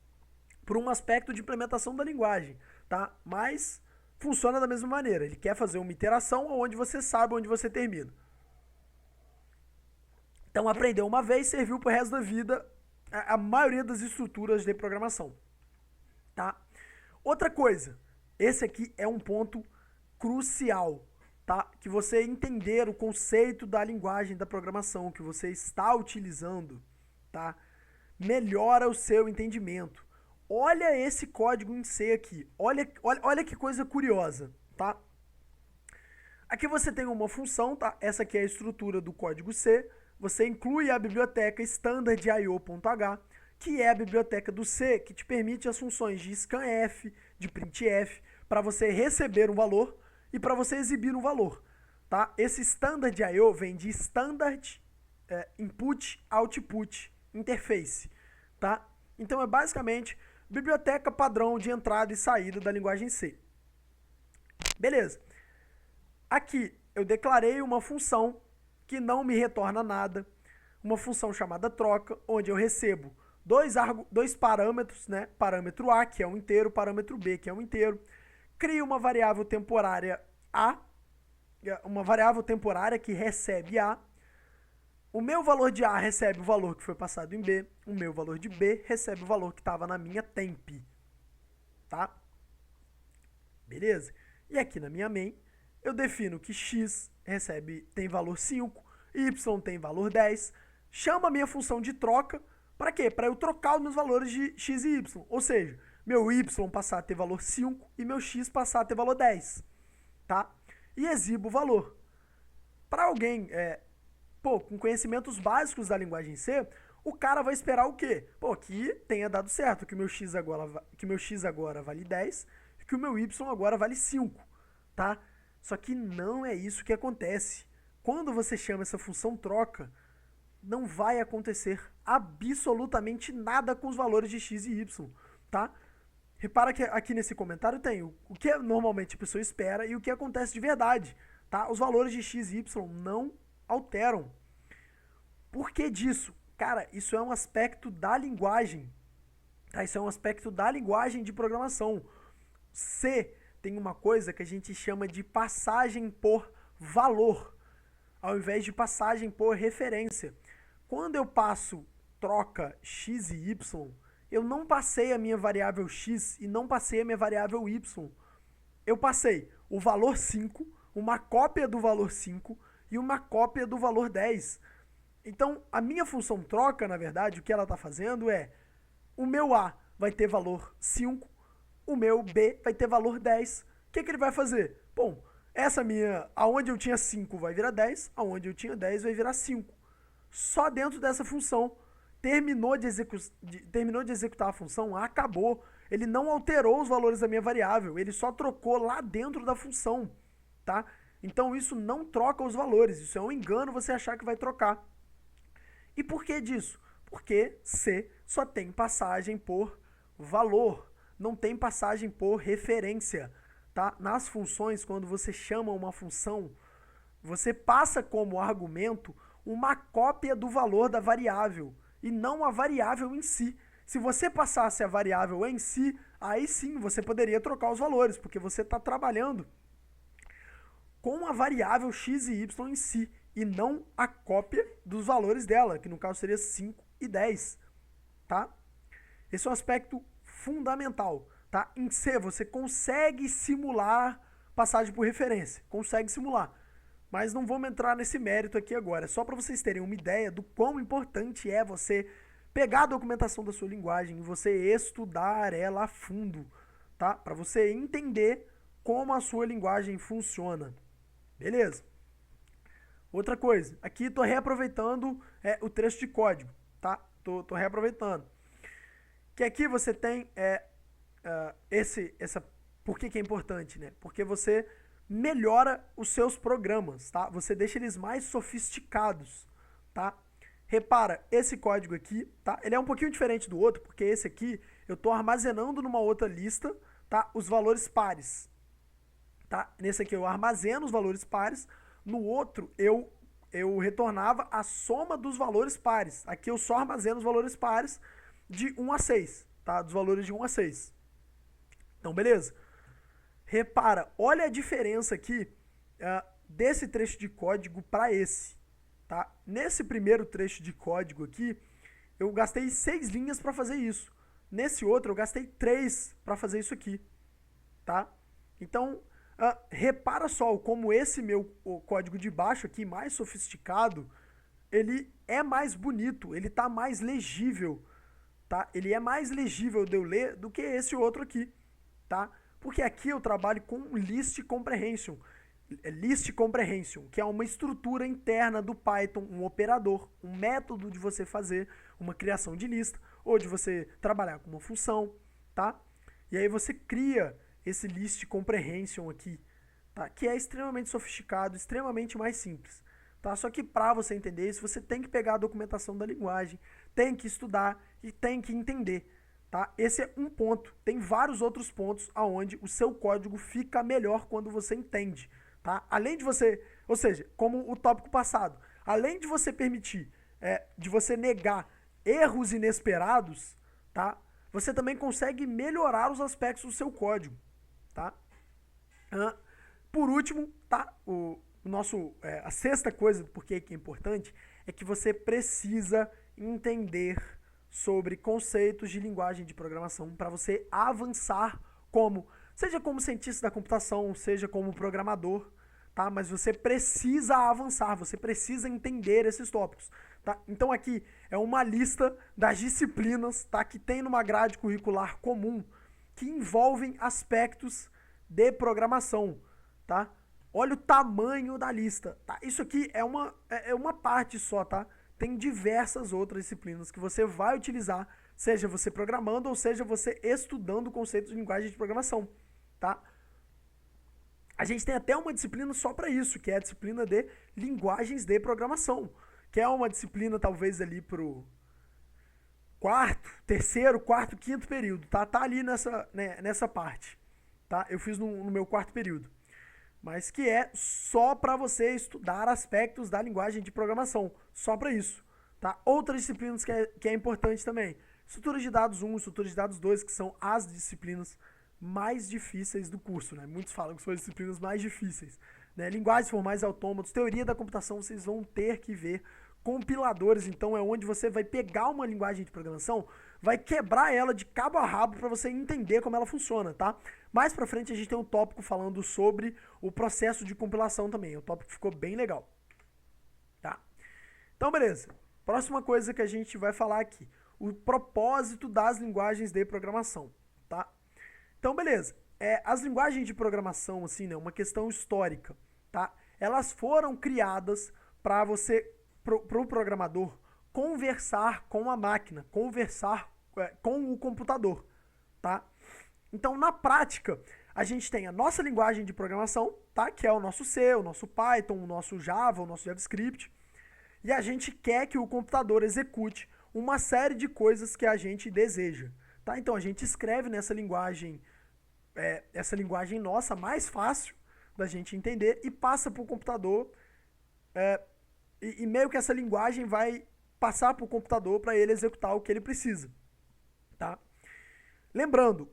Por um aspecto de implementação da linguagem, tá? Mas funciona da mesma maneira. Ele quer fazer uma iteração onde você sabe onde você termina. Então, aprendeu uma vez, serviu pro resto da vida a maioria das estruturas de programação, tá? Outra coisa, esse aqui é um ponto crucial, tá? Que você entender o conceito da linguagem da programação que você está utilizando, tá? Melhora o seu entendimento. Olha esse código em C aqui. Olha que coisa curiosa, tá? Aqui você tem uma função, tá? Essa aqui é a estrutura do código C. Você inclui a biblioteca standard.io.h, que é a biblioteca do C, que te permite as funções de scanf, de printf, para você receber um valor e para você exibir um valor, tá? Esse standard.io vem de standard input, output, interface, tá? Então é basicamente biblioteca padrão de entrada e saída da linguagem C. Beleza. Aqui eu declarei uma função que não me retorna nada, uma função chamada troca, onde eu recebo dois parâmetros, né? Parâmetro A, que é um inteiro, parâmetro B, que é um inteiro. Crio uma variável temporária A, uma variável temporária que recebe A. O meu valor de A recebe o valor que foi passado em B, o meu valor de B recebe o valor que estava na minha temp, tá? Beleza? E aqui na minha main, eu defino que x tem valor 5, y tem valor 10, chama a minha função de troca, para quê? Para eu trocar os meus valores de x e y, ou seja, meu y passar a ter valor 5 e meu x passar a ter valor 10, tá? E exibo o valor. Para alguém, com conhecimentos básicos da linguagem C, o cara vai esperar o quê? Pô, que tenha dado certo, que meu x agora vale 10 e que o meu y agora vale 5, tá? Só que não é isso que acontece. Quando você chama essa função troca, não vai acontecer absolutamente nada com os valores de x e y, tá? Repara que aqui nesse comentário tem o que normalmente a pessoa espera e o que acontece de verdade, tá? Os valores de x e y não alteram. Por que disso? Cara, isso é um aspecto da linguagem, tá? Isso é um aspecto da linguagem de programação. C tem uma coisa que a gente chama de passagem por valor, ao invés de passagem por referência. Quando eu passo troca x e y, eu não passei a minha variável x e não passei a minha variável y. Eu passei o valor 5, uma cópia do valor 5 e uma cópia do valor 10. Então, a minha função troca, na verdade, o que ela está fazendo é o meu A vai ter valor 5, o meu B vai ter valor 10. O que ele vai fazer? Bom, essa minha, aonde eu tinha 5 vai virar 10, aonde eu tinha 10 vai virar 5. Só dentro dessa função. Terminou de executar a função, acabou. Ele não alterou os valores da minha variável, ele só trocou lá dentro da função, tá? Então isso não troca os valores, isso é um engano você achar que vai trocar. E por que disso? Porque C só tem passagem por valor, não tem passagem por referência, tá? Nas funções, quando você chama uma função, você passa como argumento uma cópia do valor da variável e não a variável em si. Se você passasse a variável em si, aí sim você poderia trocar os valores, porque você está trabalhando com a variável x e y em si, e não a cópia dos valores dela, que no caso seria 5 e 10, tá? Esse é um aspecto fundamental, tá? Em C você consegue simular passagem por referência, consegue simular, mas não vamos entrar nesse mérito aqui agora, é só para vocês terem uma ideia do quão importante é você pegar a documentação da sua linguagem e você estudar ela a fundo, tá? Para você entender como a sua linguagem funciona, beleza? Outra coisa, aqui estou reaproveitando o trecho de código, tá? Tô reaproveitando. Que aqui você tem por que é importante, né? Porque você melhora os seus programas, tá? Você deixa eles mais sofisticados, tá? Repara, esse código aqui, tá? Ele é um pouquinho diferente do outro, porque esse aqui eu estou armazenando numa outra lista, tá? Os valores pares, tá? Nesse aqui eu armazeno os valores pares, no outro eu retornava a soma dos valores pares. Aqui eu só armazeno os valores pares de 1 a 6, tá? Dos valores de 1 a 6. Então, beleza. Repara, olha a diferença aqui desse trecho de código para esse, tá? Nesse primeiro trecho de código aqui, eu gastei 6 linhas para fazer isso. Nesse outro, eu gastei 3 para fazer isso aqui, tá? Então, repara só como esse o código de baixo aqui, mais sofisticado, ele é mais bonito, ele tá mais legível, tá? Ele é mais legível de eu ler do que esse outro aqui, tá? Porque aqui eu trabalho com list comprehension. List comprehension, que é uma estrutura interna do Python, um operador, um método de você fazer uma criação de lista, ou de você trabalhar com uma função, tá? E aí você cria esse list comprehension aqui, tá? Que é extremamente sofisticado, extremamente mais simples, tá? Só que para você entender isso, você tem que pegar a documentação da linguagem, tem que estudar e tem que entender, tá? Esse é um ponto. Tem vários outros pontos aonde o seu código fica melhor quando você entende, tá? Além de você, ou seja, como o tópico passado, além de você permitir, de você negar erros inesperados, tá? Você também consegue melhorar os aspectos do seu código, tá? Por último, tá? A sexta coisa, porque que é importante, é que você precisa entender sobre conceitos de linguagem de programação para você avançar seja como cientista da computação, seja como programador, tá? Mas você precisa avançar, você precisa entender esses tópicos, tá? Então aqui é uma lista das disciplinas, tá? Que tem numa grade curricular comum, que envolvem aspectos de programação, tá? Olha o tamanho da lista, tá? Isso aqui é uma parte só, tá? Tem diversas outras disciplinas que você vai utilizar, seja você programando ou seja você estudando conceitos de linguagem de programação, tá? A gente tem até uma disciplina só para isso, que é a disciplina de linguagens de programação, que é uma disciplina talvez ali pro terceiro, quarto, quinto período, tá? Tá ali nessa parte, tá? Eu fiz no meu quarto período. Mas que é só para você estudar aspectos da linguagem de programação, só para isso, tá? Outras disciplinas que é importante também, estrutura de dados 1, estrutura de dados 2, que são as disciplinas mais difíceis do curso, né? Muitos falam que são as disciplinas mais difíceis, né? Linguagens formais e autômatos, teoria da computação, vocês vão ter que ver. Compiladores, então, é onde você vai pegar uma linguagem de programação, vai quebrar ela de cabo a rabo para você entender como ela funciona, tá? Mais pra frente a gente tem um tópico falando sobre o processo de compilação também, o tópico ficou bem legal, tá? Então, beleza. Próxima coisa que a gente vai falar aqui, o propósito das linguagens de programação, tá? Então, beleza. As linguagens de programação, assim, né, uma questão histórica, tá? Elas foram criadas para você pro programador conversar com a máquina, conversar com o computador, tá? Então, na prática, a gente tem a nossa linguagem de programação, tá? Que é o nosso C, o nosso Python, o nosso Java, o nosso JavaScript, e a gente quer que o computador execute uma série de coisas que a gente deseja, tá? Então, a gente escreve nessa linguagem, essa linguagem nossa, mais fácil da gente entender, e passa para o computador, e meio que essa linguagem vai passar para o computador para ele executar o que ele precisa, tá? Lembrando,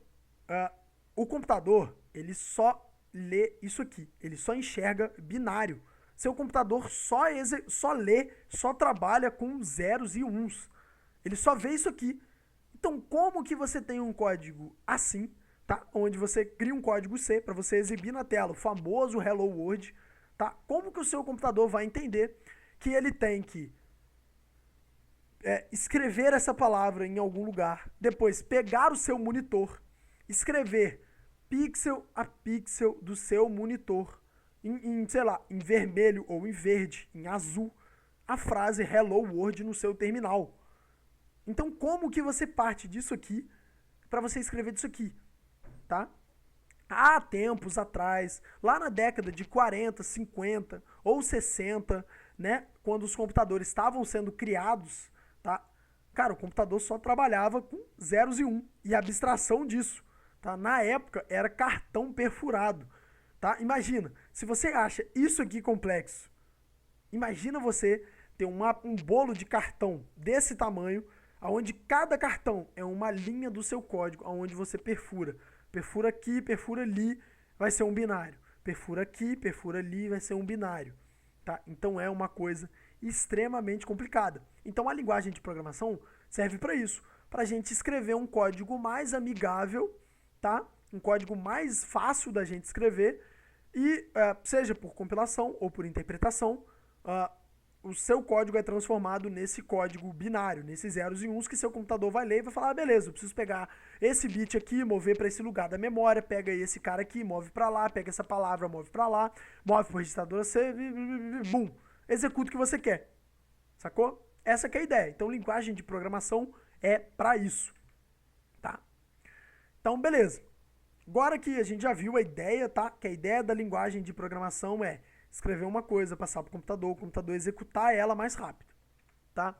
o computador, ele só lê isso aqui, ele só enxerga binário. Seu computador só lê, só trabalha com zeros e uns. Ele só vê isso aqui. Então, como que você tem um código assim, tá? Onde você cria um código C para você exibir na tela o famoso Hello World, tá? Como que o seu computador vai entender que ele tem que escrever essa palavra em algum lugar, depois pegar o seu monitor, escrever pixel a pixel do seu monitor sei lá, em vermelho ou em verde, em azul, a frase Hello World no seu terminal. Então, como que você parte disso aqui para você escrever disso aqui, tá? Há tempos atrás, lá na década de 40, 50 ou 60, né, quando os computadores estavam sendo criados, tá? Cara, o computador só trabalhava com zeros e um e a abstração disso, tá? Na época era cartão perfurado, tá? Imagina, se você acha isso aqui complexo, imagina você ter um bolo de cartão desse tamanho, onde cada cartão é uma linha do seu código, onde você perfura. Perfura aqui, perfura ali, vai ser um binário. Perfura aqui, perfura ali, vai ser um binário. Tá? Então é uma coisa extremamente complicada. Então a linguagem de programação serve para isso, para a gente escrever um código mais amigável, tá? Um código mais fácil da gente escrever e seja por compilação ou por interpretação, o seu código é transformado nesse código binário, nesses zeros e uns que seu computador vai ler e vai falar, beleza, eu preciso pegar esse bit aqui, mover para esse lugar da memória, pega esse cara aqui, move para lá, pega essa palavra, move para lá, move para o registrador C, bum, executa o que você quer, sacou? Essa que é a ideia. Então, linguagem de programação é para isso, tá? Então, beleza. Agora que a gente já viu a ideia, tá? Que a ideia da linguagem de programação é escrever uma coisa, passar para o computador executar ela mais rápido, tá?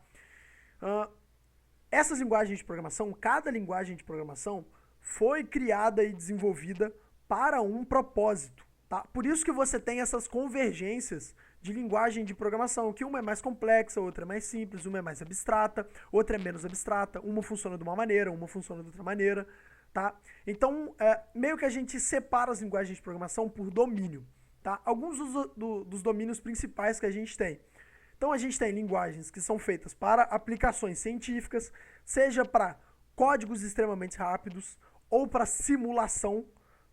Essas linguagens de programação, cada linguagem de programação foi criada e desenvolvida para um propósito, tá? Por isso que você tem essas convergências de linguagem de programação, que uma é mais complexa, outra é mais simples, uma é mais abstrata, outra é menos abstrata, uma funciona de uma maneira, uma funciona de outra maneira, tá? Então, meio que a gente separa as linguagens de programação por domínio. Tá? Alguns dos domínios principais que a gente tem. Então a gente tem linguagens que são feitas para aplicações científicas, seja para códigos extremamente rápidos ou para simulação,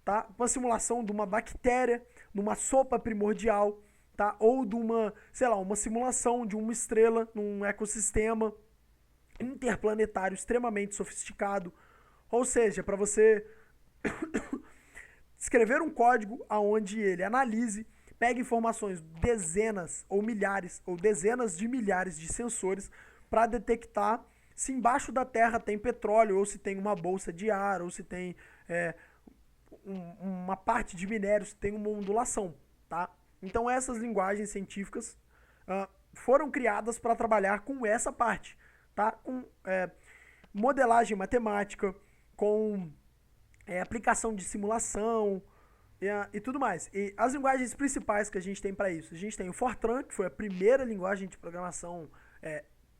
tá? Uma simulação de uma bactéria, numa sopa primordial, tá? Ou de uma, sei lá, uma simulação de uma estrela num ecossistema interplanetário extremamente sofisticado. Ou seja, para você escrever um código onde ele analise, pegue informações, dezenas ou milhares ou dezenas de milhares de sensores para detectar se embaixo da Terra tem petróleo, ou se tem uma bolsa de ar, ou se tem uma parte de minério, se tem uma ondulação. Tá? Então essas linguagens científicas foram criadas para trabalhar com essa parte, tá? Com modelagem matemática, com aplicação de simulação e tudo mais. E as linguagens principais que a gente tem para isso, a gente tem o Fortran, que foi a primeira linguagem de programação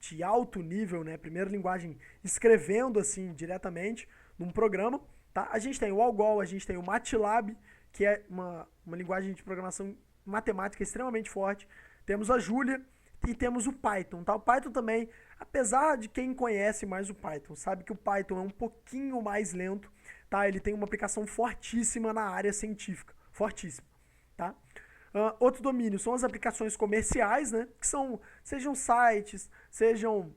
de alto nível, né? Primeira linguagem escrevendo assim diretamente num programa. Tá? A gente tem o Algol, a gente tem o MATLAB, que é uma linguagem de programação matemática extremamente forte. Temos a Julia e temos o Python. Tá? O Python também, apesar de quem conhece mais o Python, sabe que o Python é um pouquinho mais lento, tá? Ele tem uma aplicação fortíssima na área científica, fortíssima. Tá? Outro domínio são as aplicações comerciais, né? Que sejam sites, sejam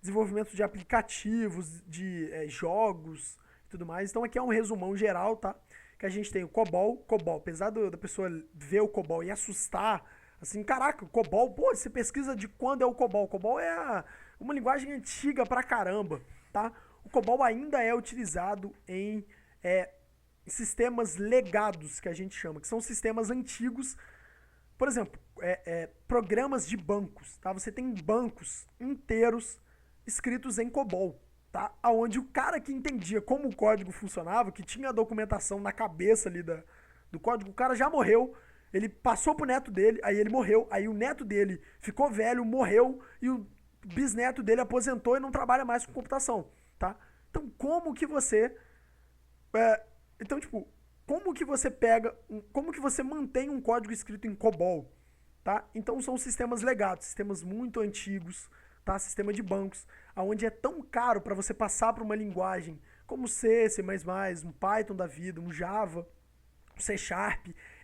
desenvolvimento de aplicativos, de jogos e tudo mais. Então aqui é um resumão geral, tá? Que a gente tem o COBOL. COBOL, apesar da pessoa ver o COBOL e assustar, assim, caraca, o COBOL, pô, você pesquisa de quando é o COBOL. O COBOL é uma linguagem antiga pra caramba, tá? O COBOL ainda é utilizado em sistemas legados, que a gente chama, que são sistemas antigos. Por exemplo, programas de bancos, tá? Você tem bancos inteiros escritos em COBOL, tá? Onde o cara que entendia como o código funcionava, que tinha a documentação na cabeça ali do código, o cara já morreu, ele passou pro neto dele, aí ele morreu, aí o neto dele ficou velho, morreu, e o bisneto dele aposentou e não trabalha mais com computação, tá? Então, como que você... como que você como que você mantém um código escrito em COBOL, tá? Então são sistemas legados, sistemas muito antigos, tá? Sistema de bancos, onde é tão caro para você passar para uma linguagem como C, C++, um Python da vida, um Java, um C#,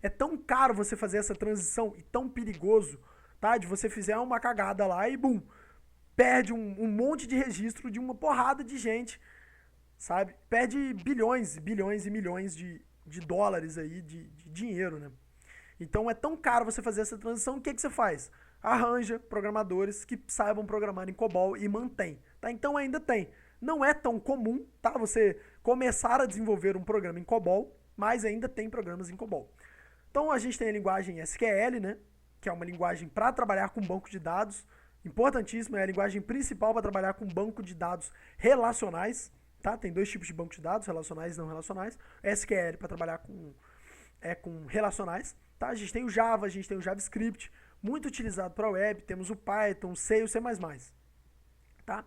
é tão caro você fazer essa transição e tão perigoso, tá? De você fizer uma cagada lá e bum, perde um monte de registro de uma porrada de gente, sabe? Perde bilhões, bilhões e milhões de dólares aí, de dinheiro, né? Então é tão caro você fazer essa transição, o que você faz? Arranja programadores que saibam programar em COBOL e mantém, tá? Então ainda tem. Não é tão comum, tá? Você começar a desenvolver um programa em COBOL, mas ainda tem programas em COBOL. Então a gente tem a linguagem SQL, né? Que é uma linguagem para trabalhar com banco de dados, importantíssima, é a linguagem principal para trabalhar com banco de dados relacionais, tá? Tem dois tipos de banco de dados, relacionais e não relacionais. SQL para trabalhar com relacionais, tá? A gente tem o Java, a gente tem o JavaScript, muito utilizado para web, temos o Python, o C e o C++, tá?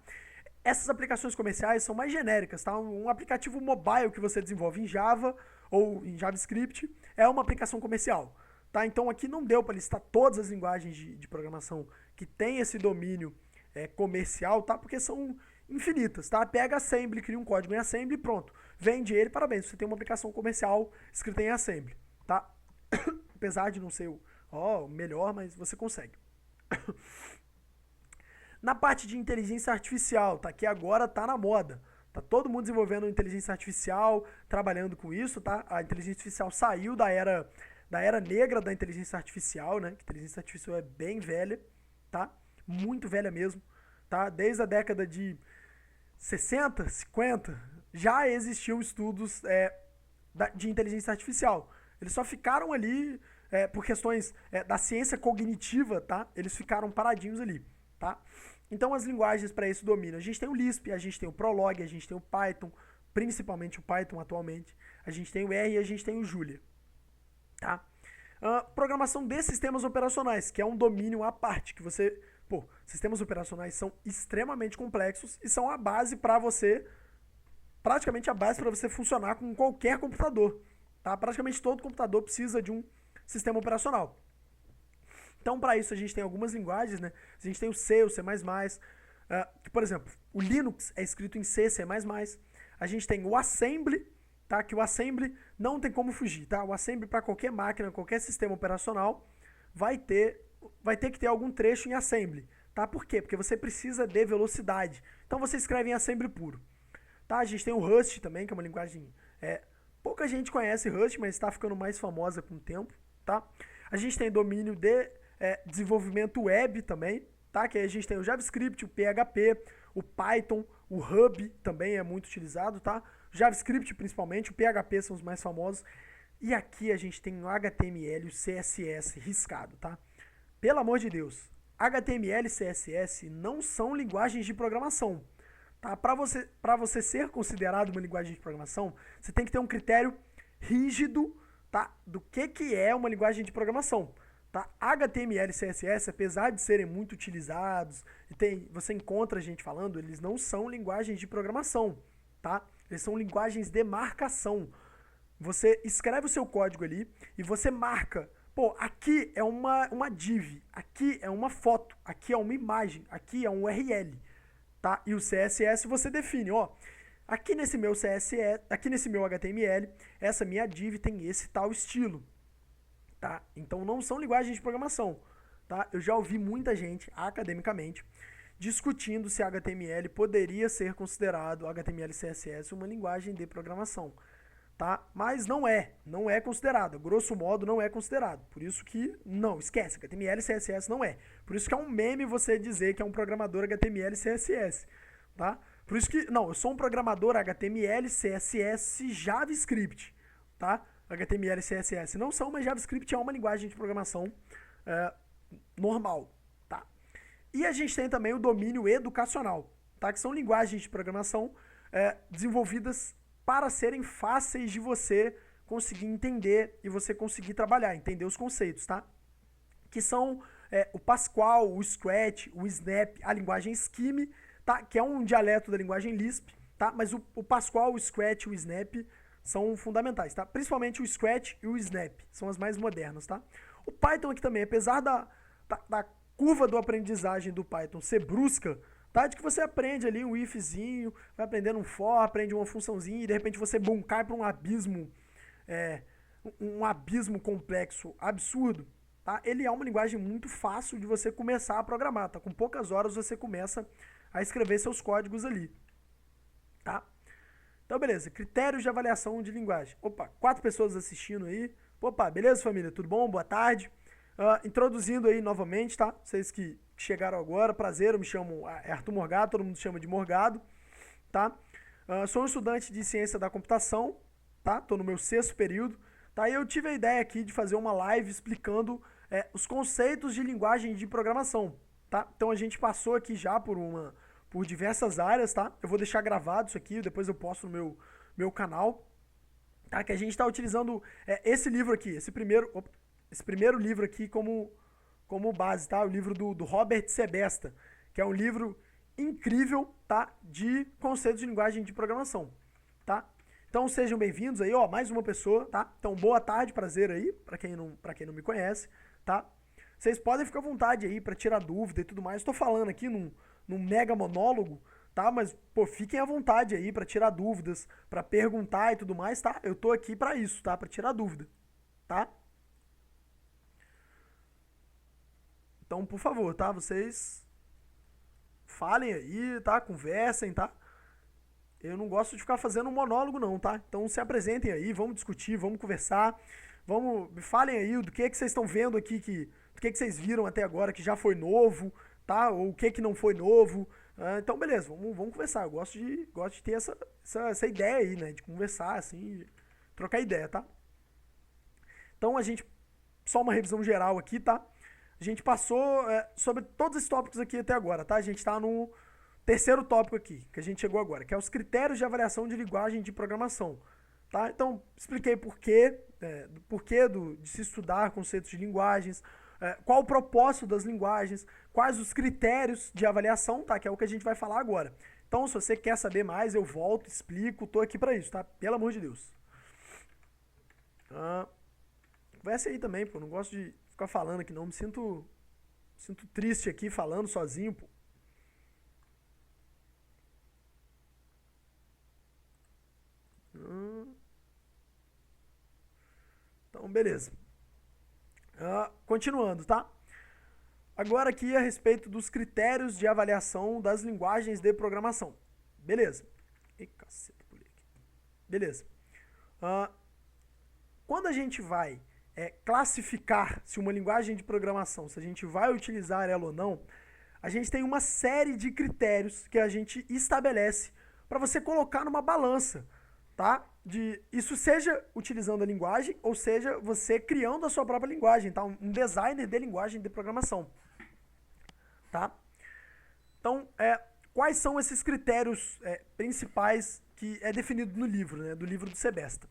Essas aplicações comerciais são mais genéricas, tá? Um aplicativo mobile que você desenvolve em Java ou em JavaScript é uma aplicação comercial, tá? Então aqui não deu para listar todas as linguagens de programação que tem esse domínio comercial, tá? Porque são infinitas, tá? Pega Assembly, cria um código em Assembly e pronto. Vende ele, parabéns, você tem uma aplicação comercial escrita em Assembly, tá? Apesar de não ser o melhor, mas você consegue. Na parte de inteligência artificial, tá? Que agora tá na moda. Tá todo mundo desenvolvendo inteligência artificial, trabalhando com isso, tá? A inteligência artificial saiu da era negra da inteligência artificial, né? Que a inteligência artificial é bem velha, tá? Muito velha mesmo, tá? Desde a década de 60, 50, já existiam estudos de inteligência artificial. Eles só ficaram ali por questões da ciência cognitiva, tá? Eles ficaram paradinhos ali, tá? Então as linguagens para esse domínio, a gente tem o Lisp, a gente tem o Prolog, a gente tem o Python, principalmente o Python atualmente, a gente tem o R e a gente tem o Julia, tá? Programação de sistemas operacionais, que é um domínio à parte, que você... sistemas operacionais são extremamente complexos e são a base para você, praticamente a base para você funcionar com qualquer computador, tá? Praticamente todo computador precisa de um sistema operacional. Então, para isso, a gente tem algumas linguagens, né? A gente tem o C, o C++, que, por exemplo, o Linux é escrito em C, C++. A gente tem o Assembly, tá? Que o Assembly não tem como fugir, tá? O Assembly para qualquer máquina, qualquer sistema operacional, vai ter que ter algum trecho em Assembly, tá? Por quê? Porque você precisa de velocidade. Então, você escreve em Assembly puro, tá? A gente tem o Rust também, que é uma linguagem... pouca gente conhece Rust, mas está ficando mais famosa com o tempo, tá? A gente tem domínio de desenvolvimento web também, tá? Que aí a gente tem o JavaScript, o PHP, o Python, o Hub também é muito utilizado, tá? O JavaScript principalmente, o PHP são os mais famosos. E aqui a gente tem o HTML e o CSS riscado, tá? Pelo amor de Deus, HTML e CSS não são linguagens de programação, tá? Para você ser considerado uma linguagem de programação, você tem que ter um critério rígido, tá? Do que é uma linguagem de programação. Tá? HTML e CSS, apesar de serem muito utilizados, você encontra gente falando, eles não são linguagens de programação, tá? Eles são linguagens de marcação. Você escreve o seu código ali e você marca, aqui é uma div, aqui é uma foto, aqui é uma imagem, aqui é um URL, tá? E o CSS você define, aqui nesse meu CSS, aqui nesse meu HTML, essa minha div tem esse tal estilo. Tá? Então não são linguagens de programação, tá? Eu já ouvi muita gente, academicamente, discutindo se HTML poderia ser considerado, HTML e CSS, uma linguagem de programação, tá? Mas não é considerado, grosso modo não é considerado, por isso que, não, esquece, HTML e CSS não é, por isso que é um meme você dizer que é um programador HTML e CSS, tá? Por isso que, não, eu sou um programador HTML, CSS, JavaScript, tá? HTML e CSS não são, mas JavaScript é uma linguagem de programação normal, tá? E a gente tem também o domínio educacional, tá? Que são linguagens de programação desenvolvidas para serem fáceis de você conseguir entender e você conseguir trabalhar, entender os conceitos, tá? Que são o Pascal, o Scratch, o Snap, a linguagem Scheme, tá? Que é um dialeto da linguagem Lisp, tá? Mas o Pascal, o Scratch, o Snap são fundamentais, tá? Principalmente o Scratch e o Snap, são as mais modernas, tá? O Python aqui também, apesar da curva do aprendizagem do Python ser brusca, tá? De que você aprende ali um ifzinho, vai aprendendo um for, aprende uma funçãozinha e de repente você, cai para um abismo complexo, absurdo, tá? Ele é uma linguagem muito fácil de você começar a programar, tá? Com poucas horas você começa a escrever seus códigos ali, tá? Então, beleza. Critérios de avaliação de linguagem. 4 pessoas assistindo aí. Opa, beleza, família? Tudo bom? Boa tarde. Introduzindo aí novamente, tá? Vocês que chegaram agora, prazer, eu me chamo Arthur Morgado, todo mundo chama de Morgado, tá? Sou um estudante de ciência da computação, tá? Tô no meu sexto período, tá? E eu tive a ideia aqui de fazer uma live explicando os conceitos de linguagem de programação, tá? Então a gente passou aqui já por diversas áreas, tá? Eu vou deixar gravado isso aqui, depois eu posto no meu canal, tá? Que a gente está utilizando esse livro aqui, esse primeiro livro aqui como base, tá? O livro do Robert Sebesta, que é um livro incrível, tá? De conceitos de linguagem de programação, tá? Então sejam bem-vindos aí, ó, mais uma pessoa, tá? Então boa tarde, prazer aí, para quem não me conhece, tá? Vocês podem ficar à vontade aí para tirar dúvida e tudo mais. Estou falando aqui num mega monólogo, tá? Mas, pô, fiquem à vontade aí para tirar dúvidas, para perguntar e tudo mais, tá? Eu tô aqui para isso, tá? Para tirar dúvida, tá? Então, por favor, tá? Vocês falem aí, tá? Conversem, tá? Eu não gosto de ficar fazendo um monólogo não, tá? Então se apresentem aí, vamos discutir, vamos conversar, me falem aí do que vocês estão vendo aqui, do que vocês viram até agora que já foi novo, tá? Ou o que não foi novo. Então beleza, vamos conversar. Eu gosto de ter essa ideia aí, né? De conversar, assim, trocar ideia, tá? Então só uma revisão geral aqui, tá? A gente passou sobre todos esses tópicos aqui até agora, tá? A gente tá no terceiro tópico aqui, que a gente chegou agora, que é os critérios de avaliação de linguagem de programação, tá? Então, expliquei porquê de se estudar conceitos de linguagens, qual o propósito das linguagens, quais os critérios de avaliação, tá? Que é o que a gente vai falar agora. Então, se você quer saber mais, eu volto, explico, tô aqui pra isso, tá? Pelo amor de Deus. Conversa aí também, pô, não gosto de ficar falando aqui não, me sinto triste aqui falando sozinho, pô. Então, beleza. Continuando, tá? Agora aqui a respeito dos critérios de avaliação das linguagens de programação. Beleza. Ih, caceta, pulei aqui. Beleza. Quando a gente vai classificar se uma linguagem de programação, se a gente vai utilizar ela ou não, a gente tem uma série de critérios que a gente estabelece para você colocar numa balança, tá? Isso seja utilizando a linguagem, ou seja, você criando a sua própria linguagem, tá? Um designer de linguagem de programação, tá? Então, quais são esses critérios principais que é definido no livro, né? Do livro do Sebesta,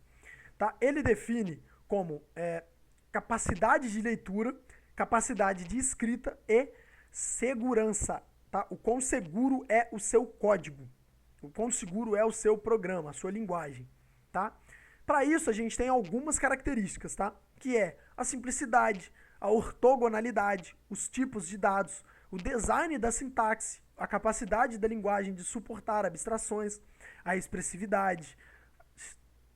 tá? Ele define como capacidade de leitura, capacidade de escrita e segurança, tá? O quão seguro é o seu código, o quão seguro é o seu programa, a sua linguagem, tá? Para isso a gente tem algumas características, tá? Que é a simplicidade, a ortogonalidade, os tipos de dados, o design da sintaxe, a capacidade da linguagem de suportar abstrações, a expressividade,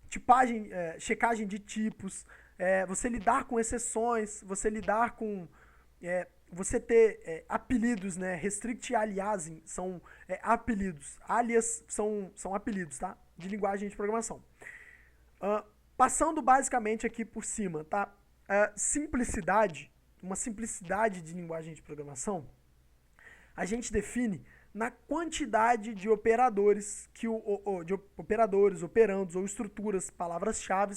tipagem, checagem de tipos, você lidar com exceções, você lidar com você ter apelidos, né? Restrict e aliasing são apelidos. Alias são apelidos, tá? De linguagem de programação. Passando basicamente aqui por cima, tá? Simplicidade, uma simplicidade de linguagem de programação, a gente define na quantidade de operadores, operandos ou estruturas, palavras-chave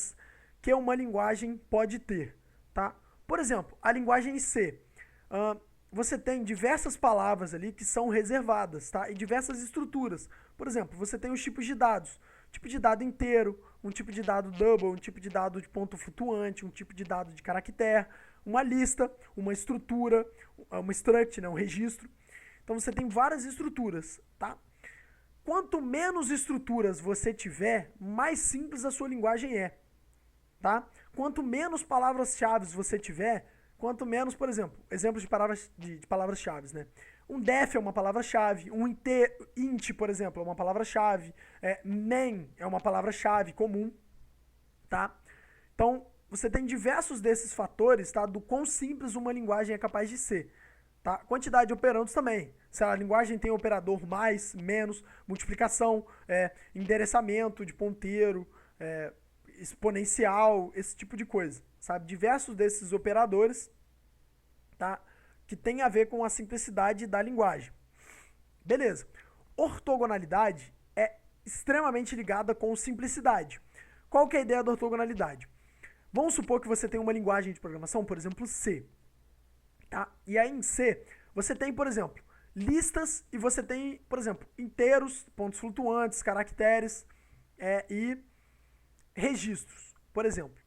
que uma linguagem pode ter, tá? Por exemplo, a linguagem C, você tem diversas palavras ali que são reservadas, tá? E diversas estruturas. Por exemplo, você tem os tipos de dados. Tipo de dado inteiro, um tipo de dado double, um tipo de dado de ponto flutuante, um tipo de dado de caractere, uma lista, uma estrutura, uma struct, né? Um registro. Então você tem várias estruturas, tá? Quanto menos estruturas você tiver, mais simples a sua linguagem é, tá? Quanto menos palavras-chave você tiver, quanto menos, por exemplo, exemplos de palavras-chave, né? Um def é uma palavra-chave, um int, por exemplo, é uma palavra-chave, main é uma palavra-chave comum, tá? Então, você tem diversos desses fatores, tá? Do quão simples uma linguagem é capaz de ser, tá? Quantidade de operandos também. Se a linguagem tem operador mais, menos, multiplicação, endereçamento de ponteiro, exponencial, esse tipo de coisa, sabe? Diversos desses operadores, tá? Que tem a ver com a simplicidade da linguagem. Beleza. Ortogonalidade é extremamente ligada com simplicidade. Qual que é a ideia da ortogonalidade? Vamos supor que você tem uma linguagem de programação, por exemplo, C. Tá? E aí em C, você tem, por exemplo, listas e você tem, por exemplo, inteiros, pontos flutuantes, caracteres e registros, por exemplo.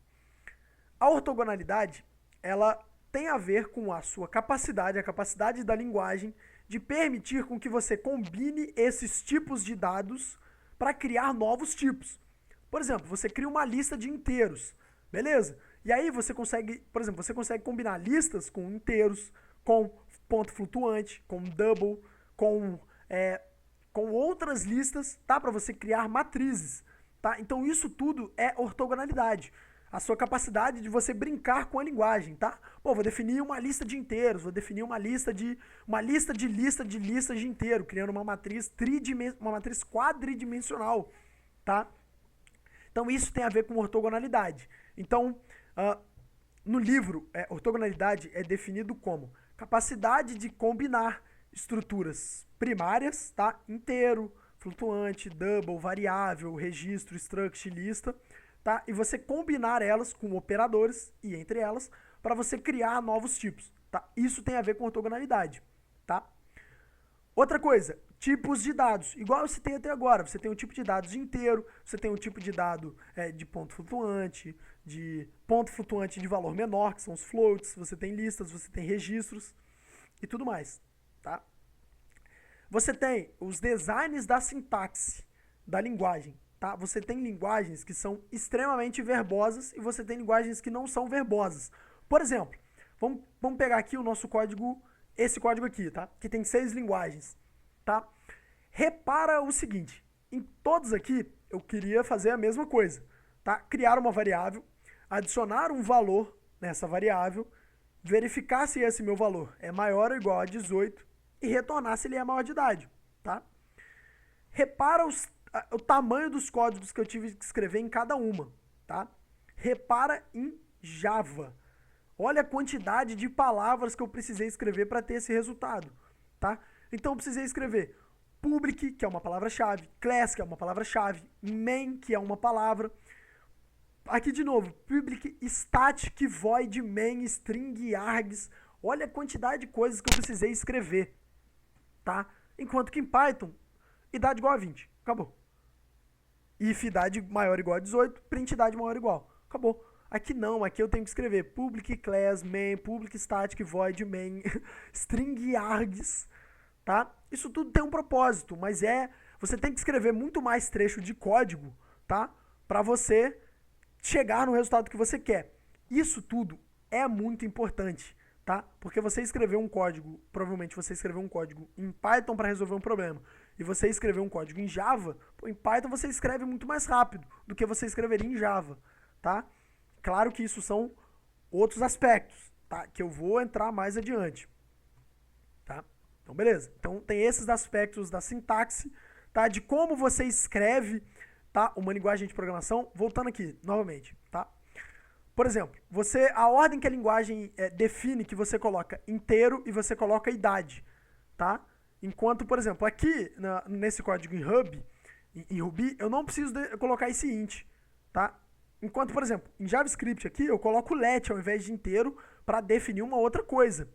A ortogonalidade, ela tem a ver com a sua capacidade, a capacidade da linguagem de permitir com que você combine esses tipos de dados para criar novos tipos. Por exemplo, você cria uma lista de inteiros, beleza? E aí você consegue, por exemplo, você consegue combinar listas com inteiros, com ponto flutuante, com double, com outras listas, tá? Para você criar matrizes, tá? Então isso tudo é ortogonalidade. A sua capacidade de você brincar com a linguagem, tá? Pô, vou definir uma lista de inteiros, vou definir uma lista de listas de inteiro, criando uma matriz quadridimensional, tá? Então isso tem a ver com ortogonalidade. Então, no livro, ortogonalidade é definido como capacidade de combinar estruturas primárias, tá? Inteiro, flutuante, double, variável, registro, struct, lista, tá? E você combinar elas com operadores e entre elas para você criar novos tipos, tá? Isso tem a ver com ortogonalidade, tá? Outra coisa, tipos de dados. Igual você tem até agora, você tem um tipo de dados inteiro, você tem um tipo de dado de ponto flutuante de valor menor, que são os floats, você tem listas, você tem registros e tudo mais, tá? Você tem os designs da sintaxe da linguagem, tá? Você tem linguagens que são extremamente verbosas e você tem linguagens que não são verbosas. Por exemplo, vamos pegar aqui o nosso código, esse código aqui, tá? Que tem 6 linguagens, tá? Repara o seguinte, em todos aqui eu queria fazer a mesma coisa, tá? Criar uma variável, adicionar um valor nessa variável, verificar se esse meu valor é maior ou igual a 18 e retornar se ele é maior de idade, tá? Repara o tamanho dos códigos que eu tive que escrever em cada uma, tá? Repara em Java. Olha a quantidade de palavras que eu precisei escrever para ter esse resultado, tá? Então eu precisei escrever public, que é uma palavra-chave, class, que é uma palavra-chave, main, que é uma palavra. Aqui de novo, public, static, void, main, string, args. Olha a quantidade de coisas que eu precisei escrever, tá? Enquanto que em Python, idade igual a 20, acabou. If idade maior ou igual a 18, print idade maior ou igual, acabou. Aqui não, aqui eu tenho que escrever public class, main, public static, void, main, string, args, tá? Isso tudo tem um propósito, mas você tem que escrever muito mais trecho de código, tá? Para você chegar no resultado que você quer. Isso tudo é muito importante, tá? Porque você escreveu um código, provavelmente você escreveu um código em Python para resolver um problema, e você escreveu um código em Java, em Python você escreve muito mais rápido do que você escreveria em Java, tá? Claro que isso são outros aspectos, tá? Que eu vou entrar mais adiante, tá? Então, beleza. Então, tem esses aspectos da sintaxe, tá? De como você escreve, tá? Uma linguagem de programação. Voltando aqui, novamente, tá? Por exemplo, a ordem que a linguagem define que você coloca inteiro e você coloca idade, tá? Enquanto, por exemplo, aqui nesse código em Ruby, eu não preciso colocar esse int, tá? Enquanto, por exemplo, em JavaScript aqui, eu coloco let ao invés de inteiro para definir uma outra coisa,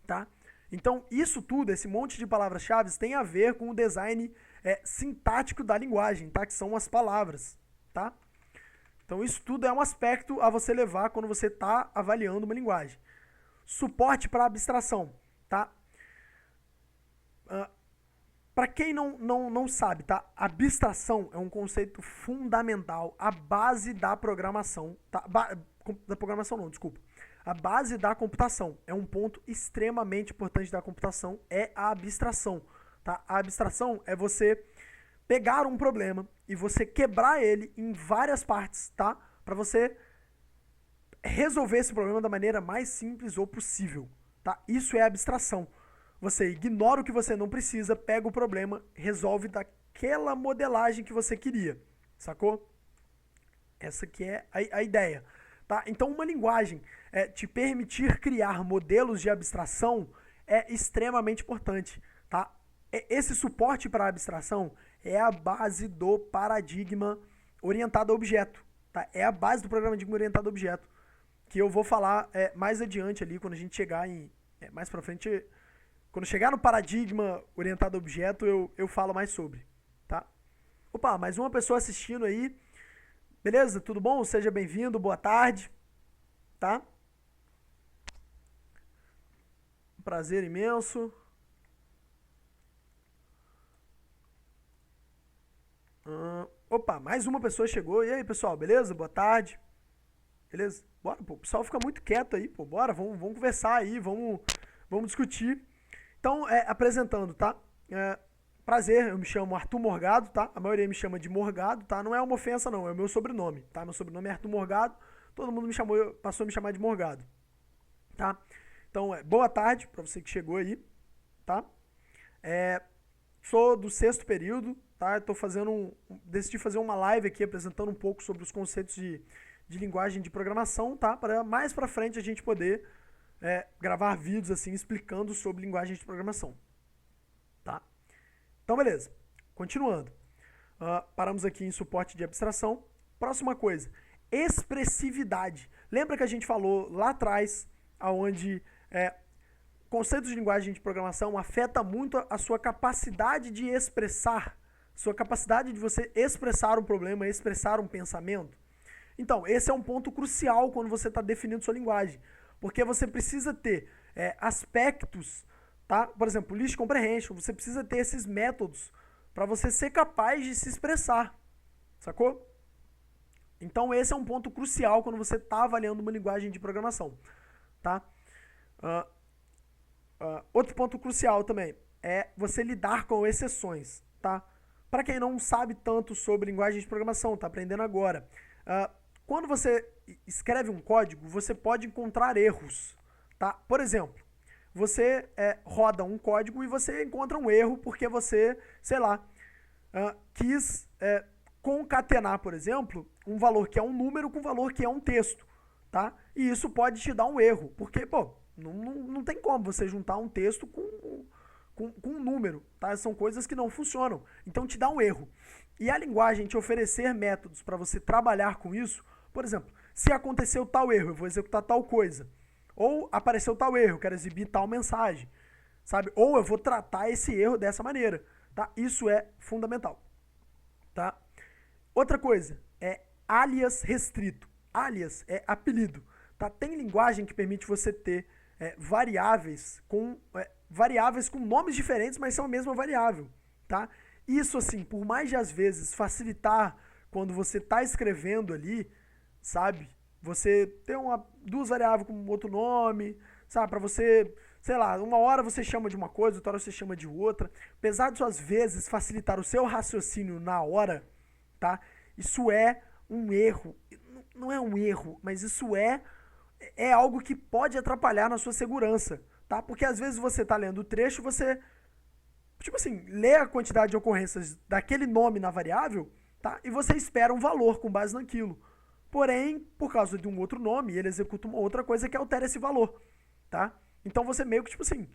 tá? Então, isso tudo, esse monte de palavras-chave tem a ver com o design sintático da linguagem, tá? Que são as palavras, tá? Então, isso tudo é um aspecto a você levar quando você está avaliando uma linguagem. Suporte para abstração, tá? Para quem não sabe, tá? Abstração é um conceito fundamental, a base da programação, tá? Da programação não, desculpa. A base da computação é um ponto extremamente importante da computação, é a abstração, tá? A abstração é você pegar um problema e você quebrar ele em várias partes, tá? Para você resolver esse problema da maneira mais simples ou possível, tá? Isso é abstração. Você ignora o que você não precisa, pega o problema, resolve daquela modelagem que você queria, sacou? Essa que é a ideia, Tá? Então, uma linguagem te permitir criar modelos de abstração é extremamente importante. Tá? Esse suporte para a abstração é a base do paradigma orientado a objeto. Tá? É a base do paradigma orientado a objeto, que eu vou falar mais adiante ali, quando a gente chegar mais pra frente, quando chegar no paradigma orientado a objeto, eu falo mais sobre. Tá? Opa, mais uma pessoa assistindo aí. Beleza? Tudo bom? Seja bem-vindo, boa tarde. Tá? Prazer imenso. Opa, mais uma pessoa chegou. E aí, pessoal, beleza? Boa tarde. Beleza? Bora, pô. O pessoal fica muito quieto aí, pô. Bora, vamos conversar aí, vamos discutir. Então, apresentando, tá? Prazer, eu me chamo Arthur Morgado, tá? A maioria me chama de Morgado, tá? Não é uma ofensa, não, é o meu sobrenome, tá? Meu sobrenome é Arthur Morgado, todo mundo passou a me chamar de Morgado, tá? Então, boa tarde pra você que chegou aí, tá? Sou do 6º período, tá? Eu tô decidi fazer uma live aqui apresentando um pouco sobre os conceitos de linguagem de programação, tá? Para mais pra frente a gente poder gravar vídeos assim explicando sobre linguagem de programação, tá? Então, beleza. Continuando. Paramos aqui em suporte de abstração. Próxima coisa, expressividade. Lembra que a gente falou lá atrás, onde conceitos de linguagem de programação afeta muito a sua capacidade de expressar, sua capacidade de você expressar um problema, expressar um pensamento? Então, esse é um ponto crucial quando você está definindo sua linguagem, porque você precisa ter aspectos, tá? Por exemplo, list comprehension, você precisa ter esses métodos para você ser capaz de se expressar, sacou? Então esse é um ponto crucial quando você está avaliando uma linguagem de programação, tá? Outro ponto crucial também é você lidar com exceções, tá? Para quem não sabe tanto sobre linguagem de programação, tá aprendendo agora, quando você escreve um código, você pode encontrar erros, tá? Por exemplo, você roda um código e você encontra um erro porque você, sei lá, quis concatenar, por exemplo, um valor que é um número com um valor que é um texto, tá? E isso pode te dar um erro, porque, pô, não tem como você juntar um texto com um número, tá? São coisas que não funcionam, então te dá um erro. E a linguagem te oferecer métodos para você trabalhar com isso, por exemplo, se aconteceu tal erro, eu vou executar tal coisa. Ou apareceu tal erro, eu quero exibir tal mensagem, sabe? Ou eu vou tratar esse erro dessa maneira, tá? Isso é fundamental, tá? Outra coisa é alias restrito. Alias é apelido, tá? Tem linguagem que permite você ter variáveis com nomes diferentes, mas são a mesma variável, tá? Isso, assim, por mais de às vezes facilitar quando você está escrevendo ali, sabe? Você tem duas variáveis com outro nome, sabe? Para você, sei lá, uma hora você chama de uma coisa, outra hora você chama de outra. Apesar de às vezes facilitar o seu raciocínio na hora, tá? Isso é um erro. Não é um erro, mas isso é algo que pode atrapalhar na sua segurança, tá? Porque às vezes você tá lendo o trecho e você, tipo assim, lê a quantidade de ocorrências daquele nome na variável, tá? E você espera um valor com base naquilo. Porém, por causa de um outro nome, ele executa uma outra coisa que altera esse valor, tá? Então você meio que, tipo assim,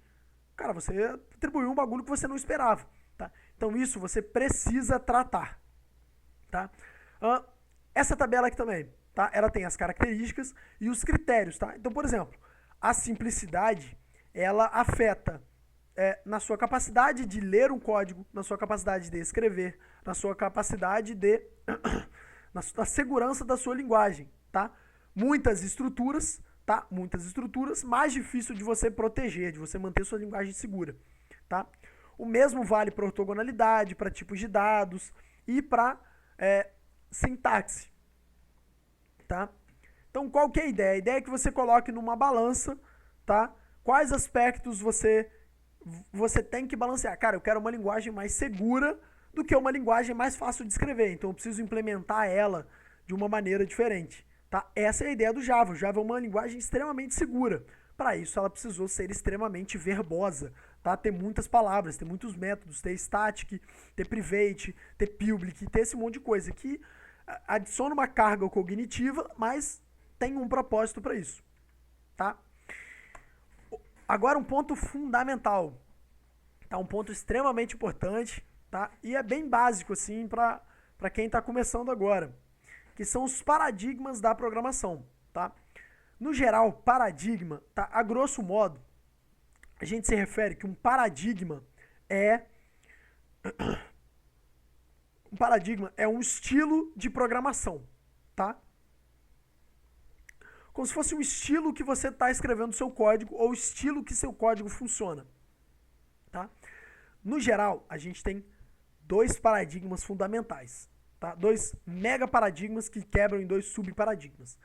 cara, você atribuiu um bagulho que você não esperava, tá? Então isso você precisa tratar, tá? Essa tabela aqui também, tá? Ela tem as características e os critérios, tá? Então, por exemplo, a simplicidade, ela afeta na sua capacidade de ler um código, na sua capacidade de escrever, na sua capacidade de... na segurança da sua linguagem, tá? Muitas estruturas, tá? Muitas estruturas, mais difícil de você proteger, de você manter sua linguagem segura, tá? O mesmo vale para ortogonalidade, para tipos de dados e para sintaxe, tá? Então, qual que é a ideia? A ideia é que você coloque numa balança, tá? Quais aspectos você tem que balancear. Cara, eu quero uma linguagem mais segura do que uma linguagem mais fácil de escrever. Então eu preciso implementar ela de uma maneira diferente, tá? Essa é a ideia do Java. O Java é uma linguagem extremamente segura. Para isso ela precisou ser extremamente verbosa, tá? Ter muitas palavras, ter muitos métodos, ter static, ter private, ter public, ter esse monte de coisa que adiciona uma carga cognitiva, mas tem um propósito para isso, tá? Agora um ponto fundamental, tá? Um ponto extremamente importante, tá? E é bem básico assim para quem está começando agora, que são os paradigmas da programação, tá? No geral, paradigma, tá? A grosso modo, a gente se refere que um paradigma é um estilo de programação, tá? Como se fosse um estilo que você está escrevendo seu código ou o estilo que seu código funciona, tá? No geral, a gente tem dois paradigmas fundamentais, tá? Dois mega paradigmas que quebram em dois subparadigmas,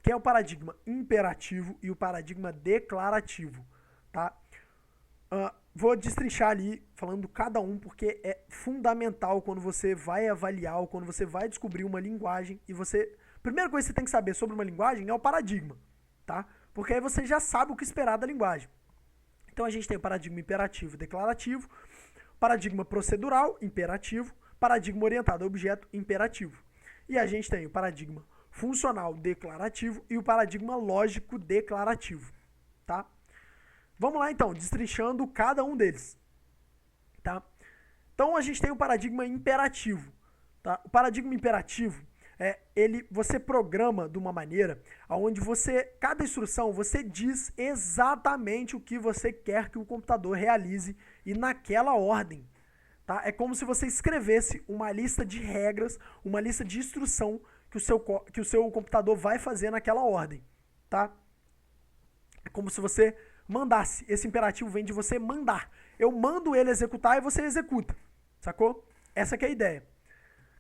que é o paradigma imperativo e o paradigma declarativo, tá? Vou destrinchar ali, falando cada um, porque é fundamental quando você vai avaliar ou quando você vai descobrir uma linguagem e você... Primeira coisa que você tem que saber sobre uma linguagem é o paradigma, tá? Porque aí você já sabe o que esperar da linguagem. Então a gente tem o paradigma imperativo e declarativo, paradigma procedural, imperativo, paradigma orientado a objeto, imperativo. E a gente tem o paradigma funcional declarativo e o paradigma lógico declarativo, tá? Vamos lá então, destrinchando cada um deles, tá? Então a gente tem o paradigma imperativo, tá? O paradigma imperativo você programa de uma maneira onde cada instrução, você diz exatamente o que você quer que o computador realize e naquela ordem, tá? É como se você escrevesse uma lista de regras, uma lista de instrução que o seu computador vai fazer naquela ordem, tá? É como se você mandasse. Esse imperativo vem de você mandar. Eu mando ele executar e você executa, sacou? Essa que é a ideia.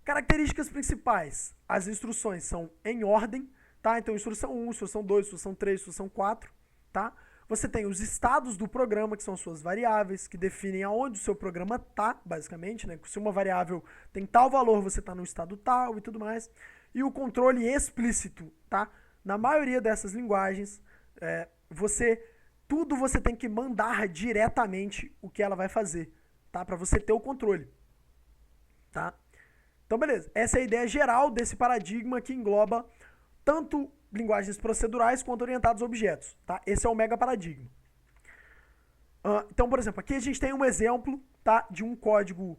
Características principais. As instruções são em ordem, tá? Então, instrução 1, instrução 2, instrução 3, instrução 4, tá? Você tem os estados do programa, que são suas variáveis, que definem aonde o seu programa tá, basicamente, né? Se uma variável tem tal valor, você tá no estado tal e tudo mais. E o controle explícito, tá? Na maioria dessas linguagens, tudo você tem que mandar diretamente o que ela vai fazer, tá? Para você ter o controle, tá? Então, beleza. Essa é a ideia geral desse paradigma que engloba tanto linguagens procedurais quanto orientadas a objetos, tá? Esse é o mega paradigma. Então, por exemplo, aqui a gente tem um exemplo, tá, de um código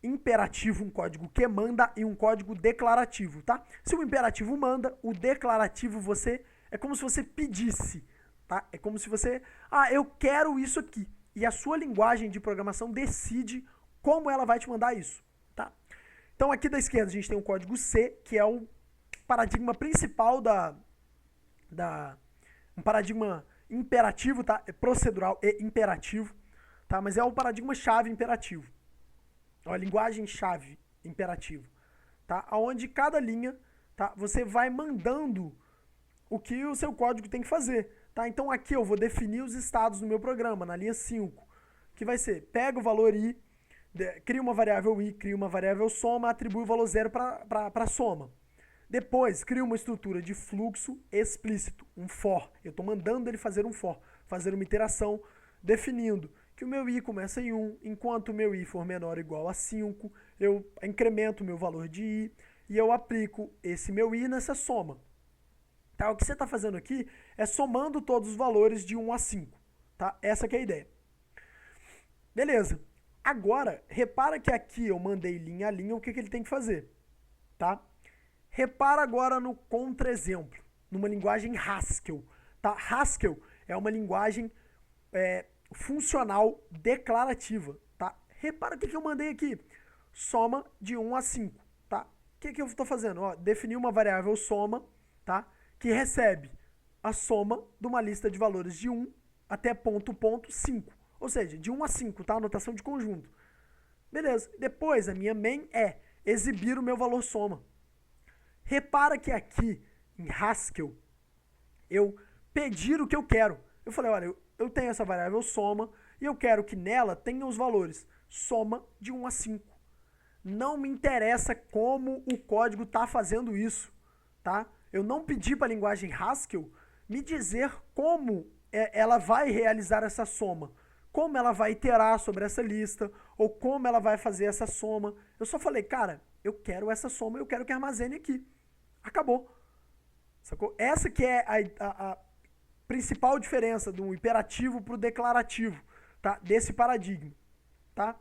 imperativo, um código que manda e um código declarativo, tá? Se o imperativo manda, o declarativo é como se você pedisse, tá? É como se você, eu quero isso aqui. E a sua linguagem de programação decide como ela vai te mandar isso, tá? Então aqui da esquerda a gente tem o código C, que é o paradigma principal um paradigma imperativo, tá? É procedural e imperativo, tá? Mas é o paradigma chave imperativo. A linguagem chave imperativo, tá? Onde cada linha, tá? Você vai mandando o que o seu código tem que fazer, tá? Então aqui eu vou definir os estados do meu programa, na linha 5, que vai ser, pega o valor i, cria uma variável i, cria uma variável soma, atribui o valor 0 para soma. Depois, cria uma estrutura de fluxo explícito, um for. Eu estou mandando ele fazer um for, fazer uma iteração, definindo que o meu i começa em 1, enquanto o meu i for menor ou igual a 5, eu incremento o meu valor de i e eu aplico esse meu i nessa soma. Tá? O que você está fazendo aqui é somando todos os valores de 1 a 5. Tá? Essa que é a ideia. Beleza. Agora, repara que aqui eu mandei linha a linha, o que ele tem que fazer, tá? Repara agora no contra-exemplo, numa linguagem Haskell, tá? Haskell é uma linguagem funcional declarativa, tá? Repara o que eu mandei aqui, soma de 1 a 5, tá? O que eu estou fazendo? Ó, defini uma variável soma, tá? Que recebe a soma de uma lista de valores de 1 até ponto 5. Ou seja, de 1 a 5, tá? Anotação de conjunto. Beleza. Depois, a minha main é exibir o meu valor soma. Repara que aqui, em Haskell, eu pedir o que eu quero. Eu falei, olha, eu tenho essa variável soma e eu quero que nela tenha os valores soma de 1 a 5. Não me interessa como o código está fazendo isso, tá? Eu não pedi para a linguagem Haskell me dizer como ela vai realizar essa soma. Como ela vai iterar sobre essa lista, ou como ela vai fazer essa soma. Eu só falei, cara, eu quero essa soma, eu quero que armazene aqui. Acabou. Sacou? Essa que é a principal diferença do imperativo para o declarativo, tá? Desse paradigma, tá?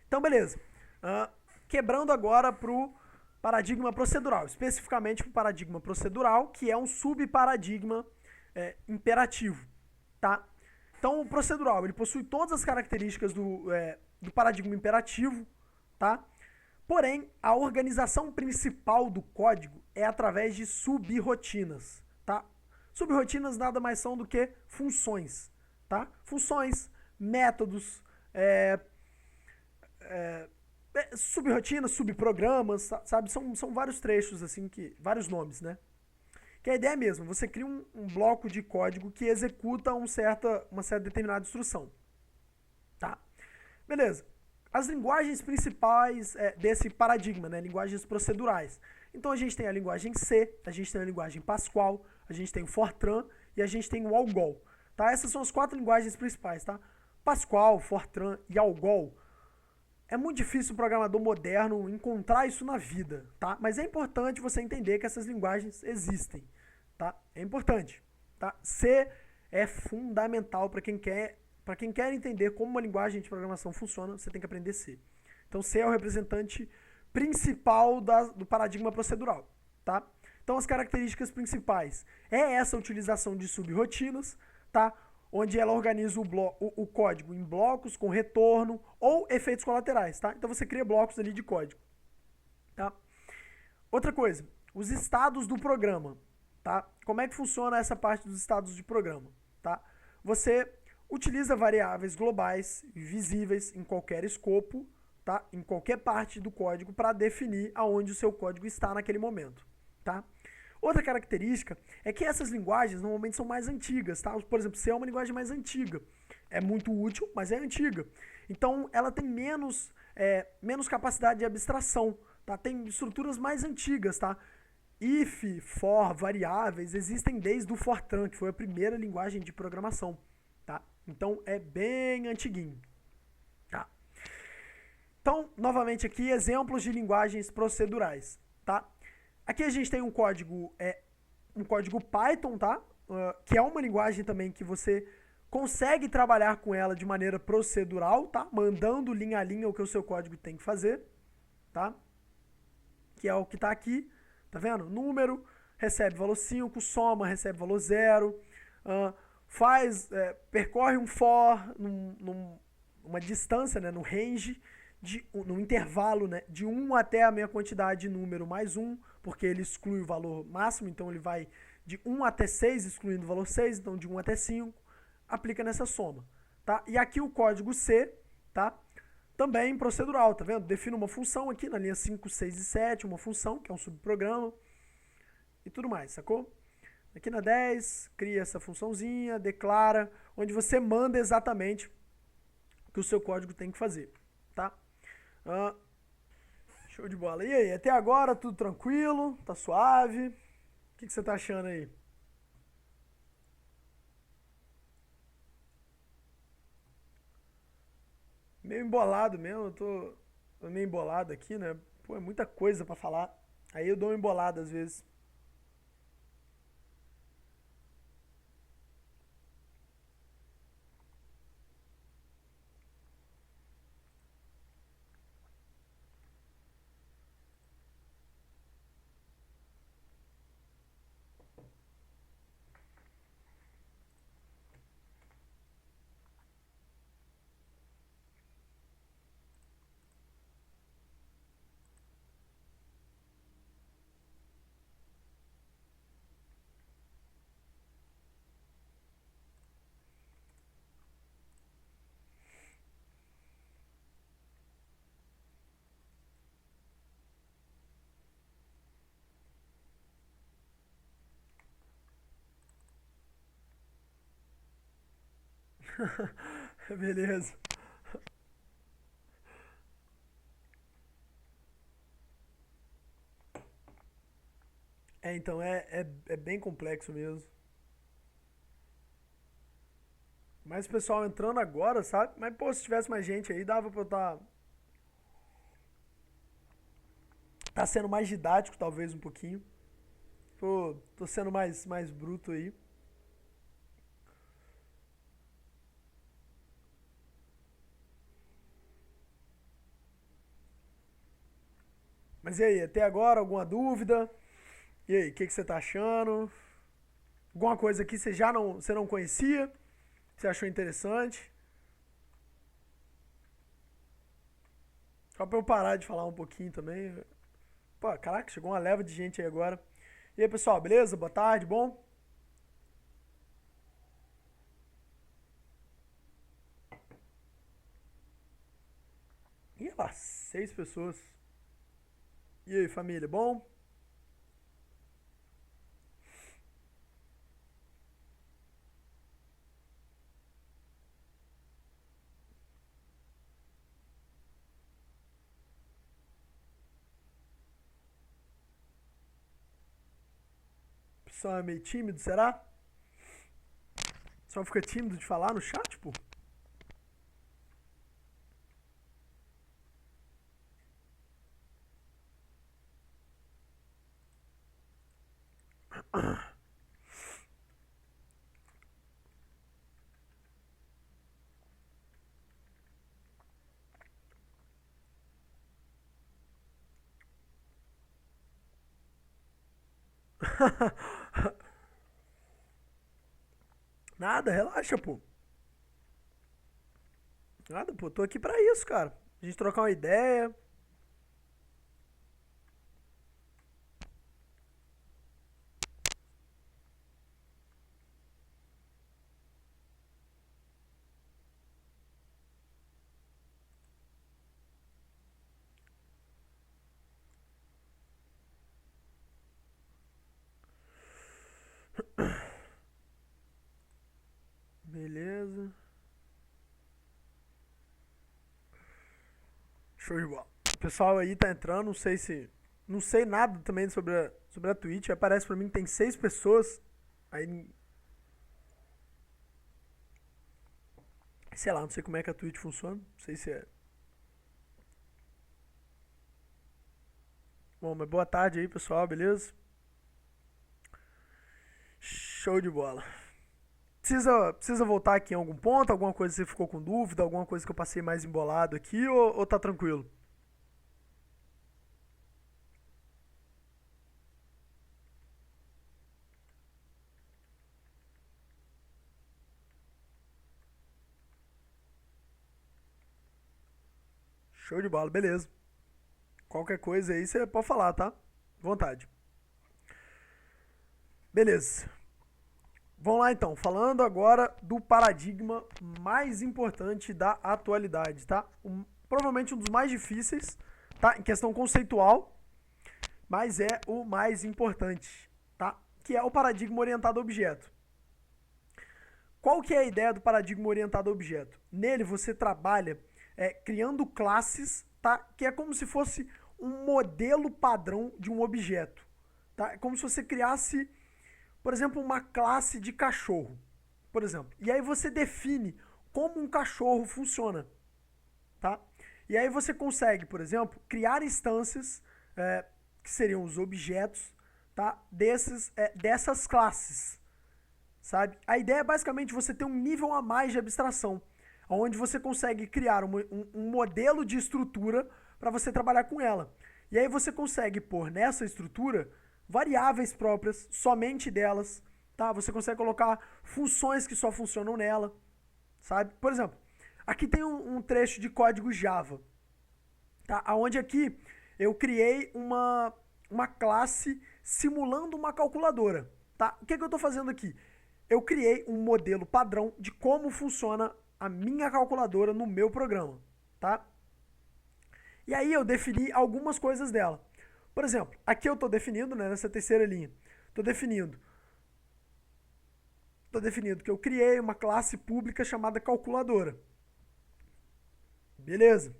Então, beleza. Quebrando agora para o paradigma procedural, especificamente para o paradigma procedural, que é um subparadigma imperativo, tá? Então, o procedural, ele possui todas as características do paradigma imperativo, tá? Porém, a organização principal do código é através de subrrotinas, tá? Subrrotinas nada mais são do que funções, tá? Funções, métodos, subrrotinas, subprogramas, sabe? São vários trechos, assim, vários nomes, né? Que a ideia é mesmo, você cria um bloco de código que executa uma certa determinada instrução, tá? Beleza. As linguagens principais desse paradigma, né? Linguagens procedurais. Então a gente tem a linguagem C, a gente tem a linguagem Pascal, a gente tem o Fortran e a gente tem o Algol. Tá? Essas são as 4 linguagens principais, tá? Pascal, Fortran e Algol. É muito difícil o programador moderno encontrar isso na vida, tá? Mas é importante você entender que essas linguagens existem, tá? É importante, tá? C é fundamental para quem quer entender como uma linguagem de programação funciona, você tem que aprender C. Então C é o representante principal do paradigma procedural, tá? Então as características principais é essa utilização de subrrotinas, tá? Onde ela organiza o código em blocos com retorno ou efeitos colaterais, tá? Então você cria blocos ali de código, tá? Outra coisa, os estados do programa, tá? Como é que funciona essa parte dos estados de programa, tá? Você utiliza variáveis globais visíveis em qualquer escopo, tá? Em qualquer parte do código para definir aonde o seu código está naquele momento, tá? Outra característica é que essas linguagens normalmente são mais antigas, tá? Por exemplo, C é uma linguagem mais antiga. É muito útil, mas é antiga. Então, ela tem menos capacidade de abstração, tá? Tem estruturas mais antigas, tá? If, for, variáveis, existem desde o Fortran, que foi a primeira linguagem de programação, tá? Então, é bem antiguinho, tá? Então, novamente aqui, exemplos de linguagens procedurais, tá? Aqui a gente tem um código Python, tá? Que é uma linguagem também que você consegue trabalhar com ela de maneira procedural, tá? Mandando linha a linha o que o seu código tem que fazer, tá? Que é o que está aqui, tá vendo? Número, recebe valor 5, soma, recebe valor 0, percorre um for numa distância, né? No range, no intervalo, né? De 1 até a minha quantidade de número mais 1, porque ele exclui o valor máximo, então ele vai de 1 até 6, excluindo o valor 6, então de 1 até 5, aplica nessa soma, tá? E aqui o código C, tá? Também procedural, tá vendo? Define uma função aqui na linha 5, 6 e 7, uma função, que é um subprograma, e tudo mais, sacou? Aqui na 10, cria essa funçãozinha, declara, onde você manda exatamente o que o seu código tem que fazer, tá? Show de bola. E aí, até agora tudo tranquilo? Tá suave? O que você tá achando aí? Meio embolado mesmo, eu tô meio embolado aqui, né? Pô, é muita coisa pra falar. Aí eu dou uma embolada às vezes. Beleza. Então, é bem complexo mesmo. Mas o pessoal entrando agora, sabe? Mas, pô, se tivesse mais gente aí, dava pra eu tá sendo mais didático, talvez, um pouquinho. Tô sendo mais bruto aí. Mas e aí, até agora, alguma dúvida? E aí, o que você tá achando? Alguma coisa que você não conhecia? Você achou interessante? Só pra eu parar de falar um pouquinho também. Pô, caraca, chegou uma leva de gente aí agora. E aí, pessoal, beleza? Boa tarde, bom? Ih lá, 6 pessoas. E aí, família, bom? O pessoal é meio tímido, será? Só fica tímido de falar no chat, pô? Nada, relaxa, pô. Nada, pô. Tô aqui pra isso, cara. A gente trocar uma ideia. Beleza. Show de bola. O pessoal aí tá entrando, não sei se. Não sei nada também sobre a Twitch. Aparece pra mim que tem 6 pessoas. Aí. Sei lá, não sei como é que a Twitch funciona. Não sei se é. Bom, mas boa tarde aí, pessoal, beleza? Show de bola. Precisa voltar aqui em algum ponto? Alguma coisa que você ficou com dúvida? Alguma coisa que eu passei mais embolado aqui? Ou tá tranquilo? Show de bola, beleza. Qualquer coisa aí você pode falar, tá? Vontade. Beleza. Vamos lá então, falando agora do paradigma mais importante da atualidade, tá? Provavelmente um dos mais difíceis, tá? Em questão conceitual, mas é o mais importante, tá? Que é o paradigma orientado a objeto. Qual que é a ideia do paradigma orientado a objeto? Nele você trabalha criando classes, tá? Que é como se fosse um modelo padrão de um objeto, tá? É como se você criasse, por exemplo, uma classe de cachorro, por exemplo. E aí você define como um cachorro funciona, tá? E aí você consegue, por exemplo, criar instâncias que seriam os objetos, tá? Dessas classes, sabe? A ideia é basicamente você ter um nível a mais de abstração, onde você consegue criar um modelo de estrutura para você trabalhar com ela. E aí você consegue pôr nessa estrutura variáveis próprias, somente delas, tá? Você consegue colocar funções que só funcionam nela, sabe? Por exemplo, aqui tem um trecho de código Java, tá? Onde aqui eu criei uma classe simulando uma calculadora, tá? O que eu estou fazendo aqui? Eu criei um modelo padrão de como funciona a minha calculadora no meu programa, tá? E aí eu defini algumas coisas dela. Por exemplo, aqui eu estou definindo, né, nessa terceira linha, estou definindo que eu criei uma classe pública chamada calculadora. Beleza?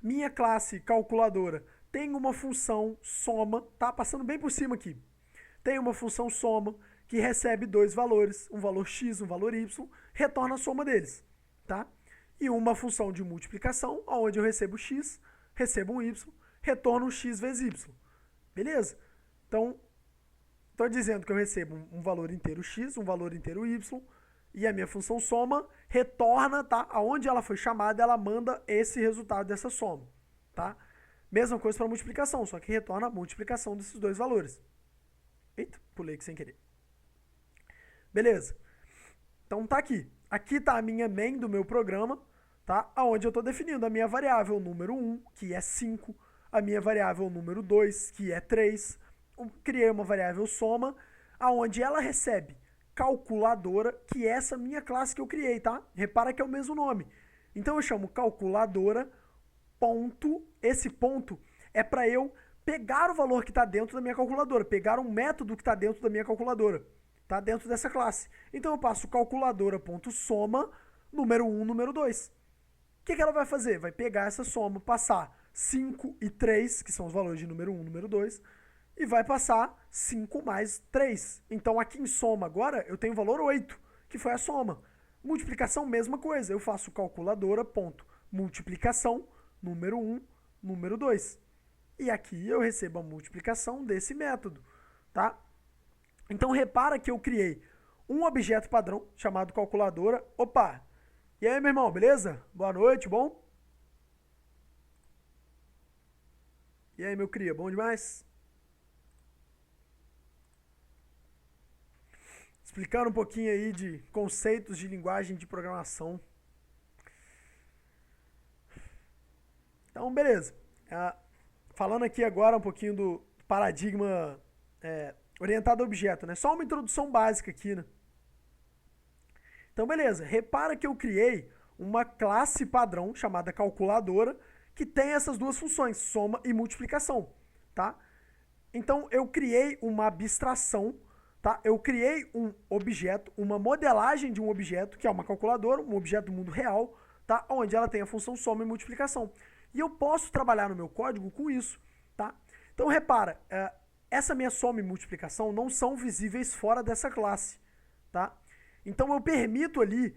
Minha classe calculadora tem uma função soma, tá passando bem por cima aqui. Tem uma função soma que recebe dois valores, um valor x, um valor y, retorna a soma deles, tá? E uma função de multiplicação, onde eu recebo x, recebo um y, retorno um x vezes y. Beleza? Então, estou dizendo que eu recebo um valor inteiro x, um valor inteiro y, e a minha função soma retorna, tá? Aonde ela foi chamada, ela manda esse resultado dessa soma, tá? Mesma coisa para multiplicação, só que retorna a multiplicação desses dois valores. Eita, pulei aqui sem querer. Beleza. Então tá aqui. Aqui tá a minha main do meu programa, tá? Aonde eu estou definindo a minha variável número 1, que é 5, a minha variável número 2, que é 3. Eu criei uma variável soma, aonde ela recebe calculadora, que é essa minha classe que eu criei, tá? Repara que é o mesmo nome. Então eu chamo calculadora, ponto, esse ponto é para eu pegar o valor que está dentro da minha calculadora, pegar um método que está dentro da minha calculadora, tá? Dentro dessa classe. Então eu passo calculadora.soma, número 1, número 2. O que ela vai fazer? Vai pegar essa soma, passar 5 e 3, que são os valores de número 1 e número 2, e vai passar 5 mais 3. Então aqui em soma agora eu tenho o valor 8, que foi a soma. Multiplicação, mesma coisa. Eu faço calculadora.multiplicação, número 1, número 2. E aqui eu recebo a multiplicação desse método, tá? Então repara que eu criei um objeto padrão chamado calculadora. Opa! E aí, meu irmão, beleza? Boa noite, bom? E aí, meu cria, bom demais? Explicando um pouquinho aí de conceitos de linguagem de programação. Então, beleza. Falando aqui agora um pouquinho do paradigma orientado a objeto, né? Só uma introdução básica aqui, né? Então, beleza. Repara que eu criei uma classe padrão chamada calculadora que tem essas duas funções, soma e multiplicação, tá? Então, eu criei uma abstração, tá? Eu criei um objeto, uma modelagem de um objeto, que é uma calculadora, um objeto do mundo real, tá? Onde ela tem a função soma e multiplicação. E eu posso trabalhar no meu código com isso, tá? Então, repara, essa minha soma e multiplicação não são visíveis fora dessa classe, tá? Então, eu permito ali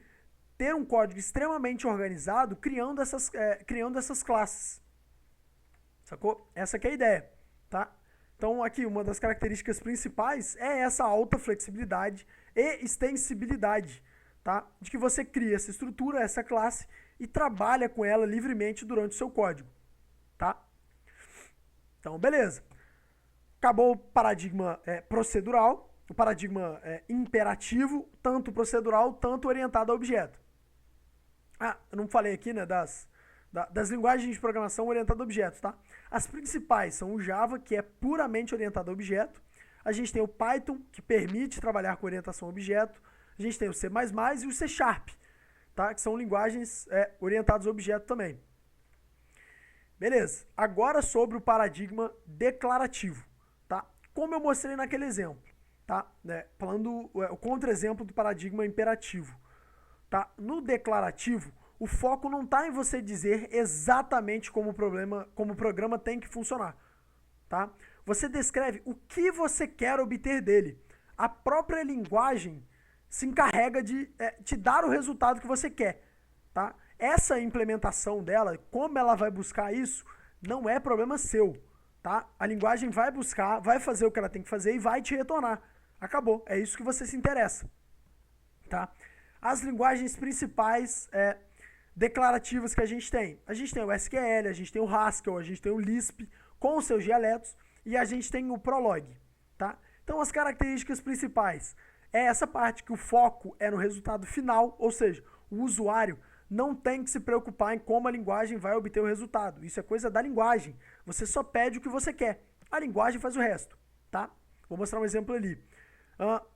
ter um código extremamente organizado criando essas classes, sacou? Essa que é a ideia, tá? Então, aqui, uma das características principais é essa alta flexibilidade e extensibilidade, tá? De que você cria essa estrutura, essa classe, e trabalha com ela livremente durante o seu código, tá? Então, beleza. Acabou o paradigma procedural, o paradigma imperativo, tanto procedural, tanto orientado a objeto. Eu não falei aqui, né, das linguagens de programação orientadas a objetos, tá? As principais são o Java, que é puramente orientado a objeto. A gente tem o Python, que permite trabalhar com orientação a objeto. A gente tem o C++ e o C#, tá? Que são linguagens orientadas a objeto também. Beleza. Agora sobre o paradigma declarativo, tá? Como eu mostrei naquele exemplo, tá? Falando o contra-exemplo do paradigma imperativo, tá? No declarativo, o foco não está em você dizer exatamente como o programa tem que funcionar, tá? Você descreve o que você quer obter dele. A própria linguagem se encarrega de te dar o resultado que você quer, tá? Essa implementação dela, como ela vai buscar isso, não é problema seu, tá? A linguagem vai buscar, vai fazer o que ela tem que fazer e vai te retornar. Acabou, é isso que você se interessa, tá? As linguagens principais declarativas que a gente tem o SQL, a gente tem o Haskell, a gente tem o Lisp com os seus dialetos e a gente tem o Prolog, tá? Então as características principais é essa parte que o foco é no resultado final, ou seja, o usuário não tem que se preocupar em como a linguagem vai obter o resultado. Isso é coisa da linguagem. Você só pede o que você quer. A linguagem faz o resto, tá? Vou mostrar um exemplo ali.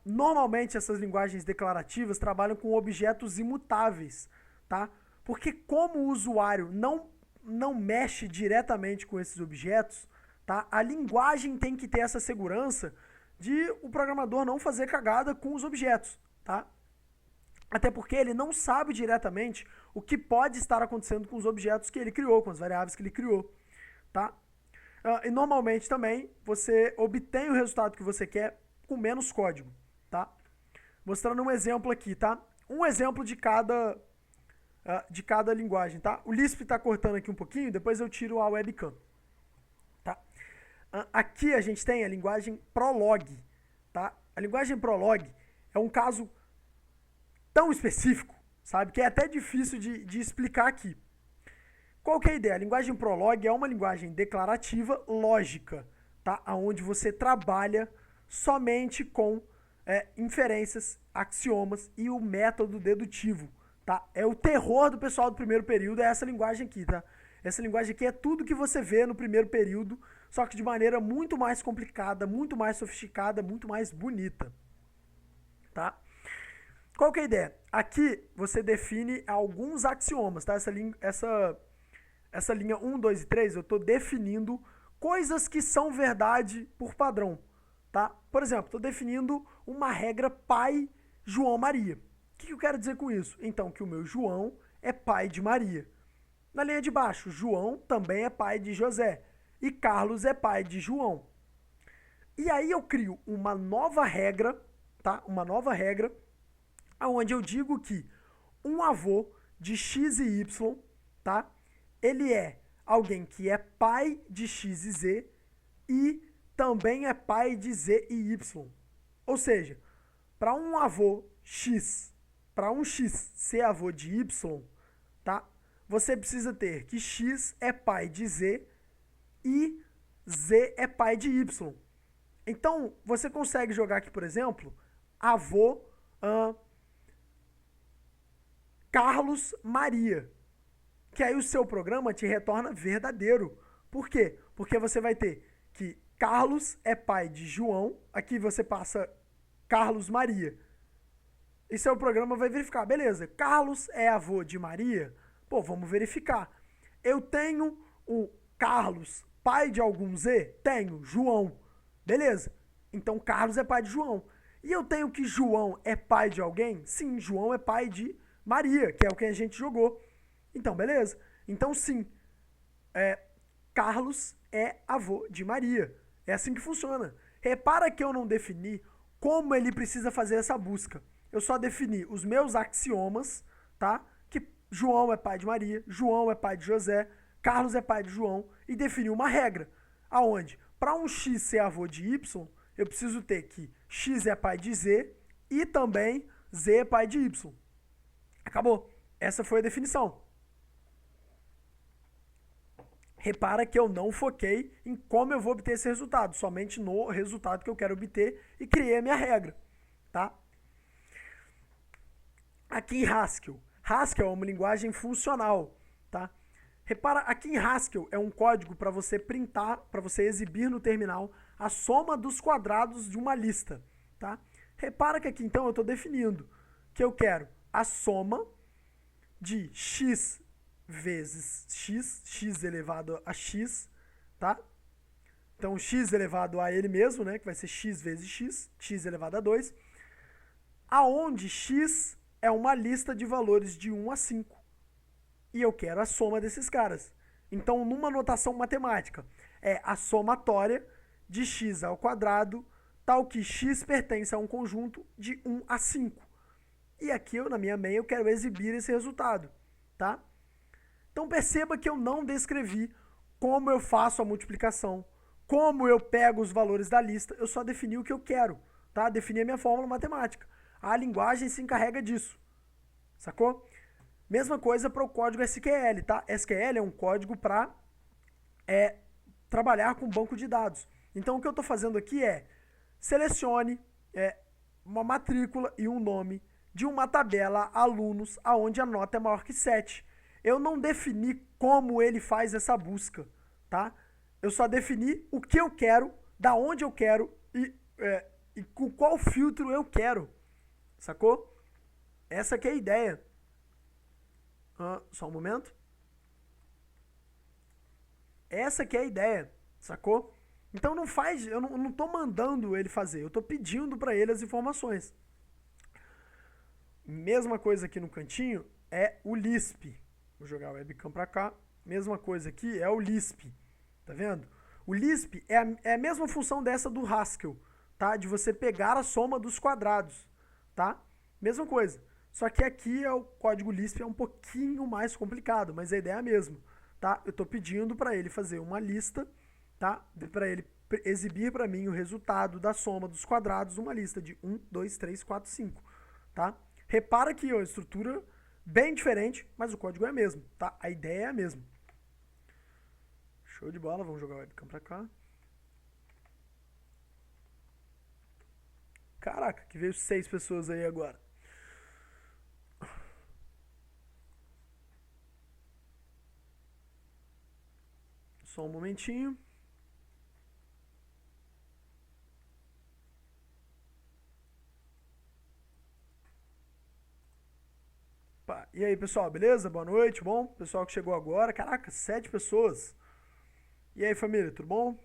Normalmente essas linguagens declarativas trabalham com objetos imutáveis, tá? Porque como o usuário não mexe diretamente com esses objetos, tá? A linguagem tem que ter essa segurança de o programador não fazer cagada com os objetos, tá? Até porque ele não sabe diretamente o que pode estar acontecendo com os objetos que ele criou, com as variáveis que ele criou, tá? E normalmente também você obtém o resultado que você quer com menos código, tá? Mostrando um exemplo aqui, tá? Um exemplo de cada linguagem, tá? O Lisp tá cortando aqui um pouquinho, depois eu tiro a webcam, tá? Aqui a gente tem a linguagem Prolog, tá? A linguagem Prolog é um caso tão específico, sabe, que é até difícil de explicar aqui. Qual que é a ideia? A linguagem Prolog é uma linguagem declarativa lógica, tá? Onde você trabalha somente com inferências, axiomas e o método dedutivo, tá? É o terror do pessoal do primeiro período, é essa linguagem aqui, tá? Essa linguagem aqui é tudo que você vê no primeiro período, só que de maneira muito mais complicada, muito mais sofisticada, muito mais bonita, tá? Qual que é a ideia? Aqui você define alguns axiomas, tá? Essa linha 1, 2 e 3, eu estou definindo coisas que são verdade por padrão, tá? Por exemplo, estou definindo uma regra pai João Maria. O que eu quero dizer com isso? Então, que o meu João é pai de Maria. Na linha de baixo, João também é pai de José. E Carlos é pai de João. E aí eu crio uma nova regra, tá? Uma nova regra, onde eu digo que um avô de X e Y, tá? Ele é alguém que é pai de X e Z e também é pai de Z e Y. Ou seja, para um avô X, para um X ser avô de Y, tá? Você precisa ter que X é pai de Z e Z é pai de Y. Então, você consegue jogar aqui, por exemplo, avô Carlos Maria. Que aí o seu programa te retorna verdadeiro. Por quê? Porque você vai ter que Carlos é pai de João, aqui você passa Carlos Maria. E seu programa vai verificar, beleza, Carlos é avô de Maria? Pô, vamos verificar. Eu tenho o Carlos, pai de algum Z? Tenho, João. Beleza, então Carlos é pai de João. E eu tenho que João é pai de alguém? Sim, João é pai de Maria, que é o que a gente jogou. Então, beleza. Então, sim, Carlos é avô de Maria. É assim que funciona. Repara que eu não defini como ele precisa fazer essa busca. Eu só defini os meus axiomas, tá? Que João é pai de Maria, João é pai de José, Carlos é pai de João, e defini uma regra, aonde, para um X ser avô de Y, eu preciso ter que X é pai de Z e também Z é pai de Y. Acabou. Essa foi a definição. Repara que eu não foquei em como eu vou obter esse resultado, somente no resultado que eu quero obter e criei a minha regra, tá? Aqui em Haskell. Haskell é uma linguagem funcional, tá? Repara, aqui em Haskell é um código para você printar, para você exibir no terminal a soma dos quadrados de uma lista, tá? Repara que aqui então eu estou definindo que eu quero a soma de x vezes x, x elevado a x, tá? Então, x elevado a ele mesmo, né, que vai ser x vezes x, x elevado a 2, aonde x é uma lista de valores de 1 a 5. E eu quero a soma desses caras. Então, numa notação matemática, é a somatória de x ao quadrado, tal que x pertence a um conjunto de 1 a 5. E aqui, na minha main, eu quero exibir esse resultado, tá? Então perceba que eu não descrevi como eu faço a multiplicação, como eu pego os valores da lista, eu só defini o que eu quero, tá? Defini a minha fórmula matemática. A linguagem se encarrega disso, sacou? Mesma coisa para o código SQL, tá? SQL é um código para trabalhar com banco de dados. Então o que eu estou fazendo aqui é selecione uma matrícula e um nome de uma tabela alunos aonde a nota é maior que 7. Eu não defini como ele faz essa busca, tá? Eu só defini o que eu quero, da onde eu quero e com qual filtro eu quero, sacou? Essa que é a ideia. Só um momento. Essa que é a ideia, sacou? Então não faz, eu não tô mandando ele fazer, eu tô pedindo para ele as informações. Mesma coisa aqui no cantinho é o Lisp. Vou jogar a webcam para cá. Mesma coisa aqui é o Lisp. Tá vendo? O Lisp é a mesma função dessa do Haskell, tá? De você pegar a soma dos quadrados, tá? Mesma coisa. Só que aqui o código Lisp é um pouquinho mais complicado, mas a ideia é a mesma, tá? Eu estou pedindo para ele fazer uma lista, tá? Para ele exibir para mim o resultado da soma dos quadrados numa lista de 1, 2, 3, 4, 5, tá? Repara que a estrutura bem diferente, mas o código é o mesmo, tá? A ideia é a mesma. Show de bola, vamos jogar o webcam pra cá. Caraca, que veio 6 pessoas aí agora. Só um momentinho. E aí, pessoal, beleza? Boa noite, bom? Pessoal que chegou agora, caraca, 7 pessoas. E aí, família, tudo bom?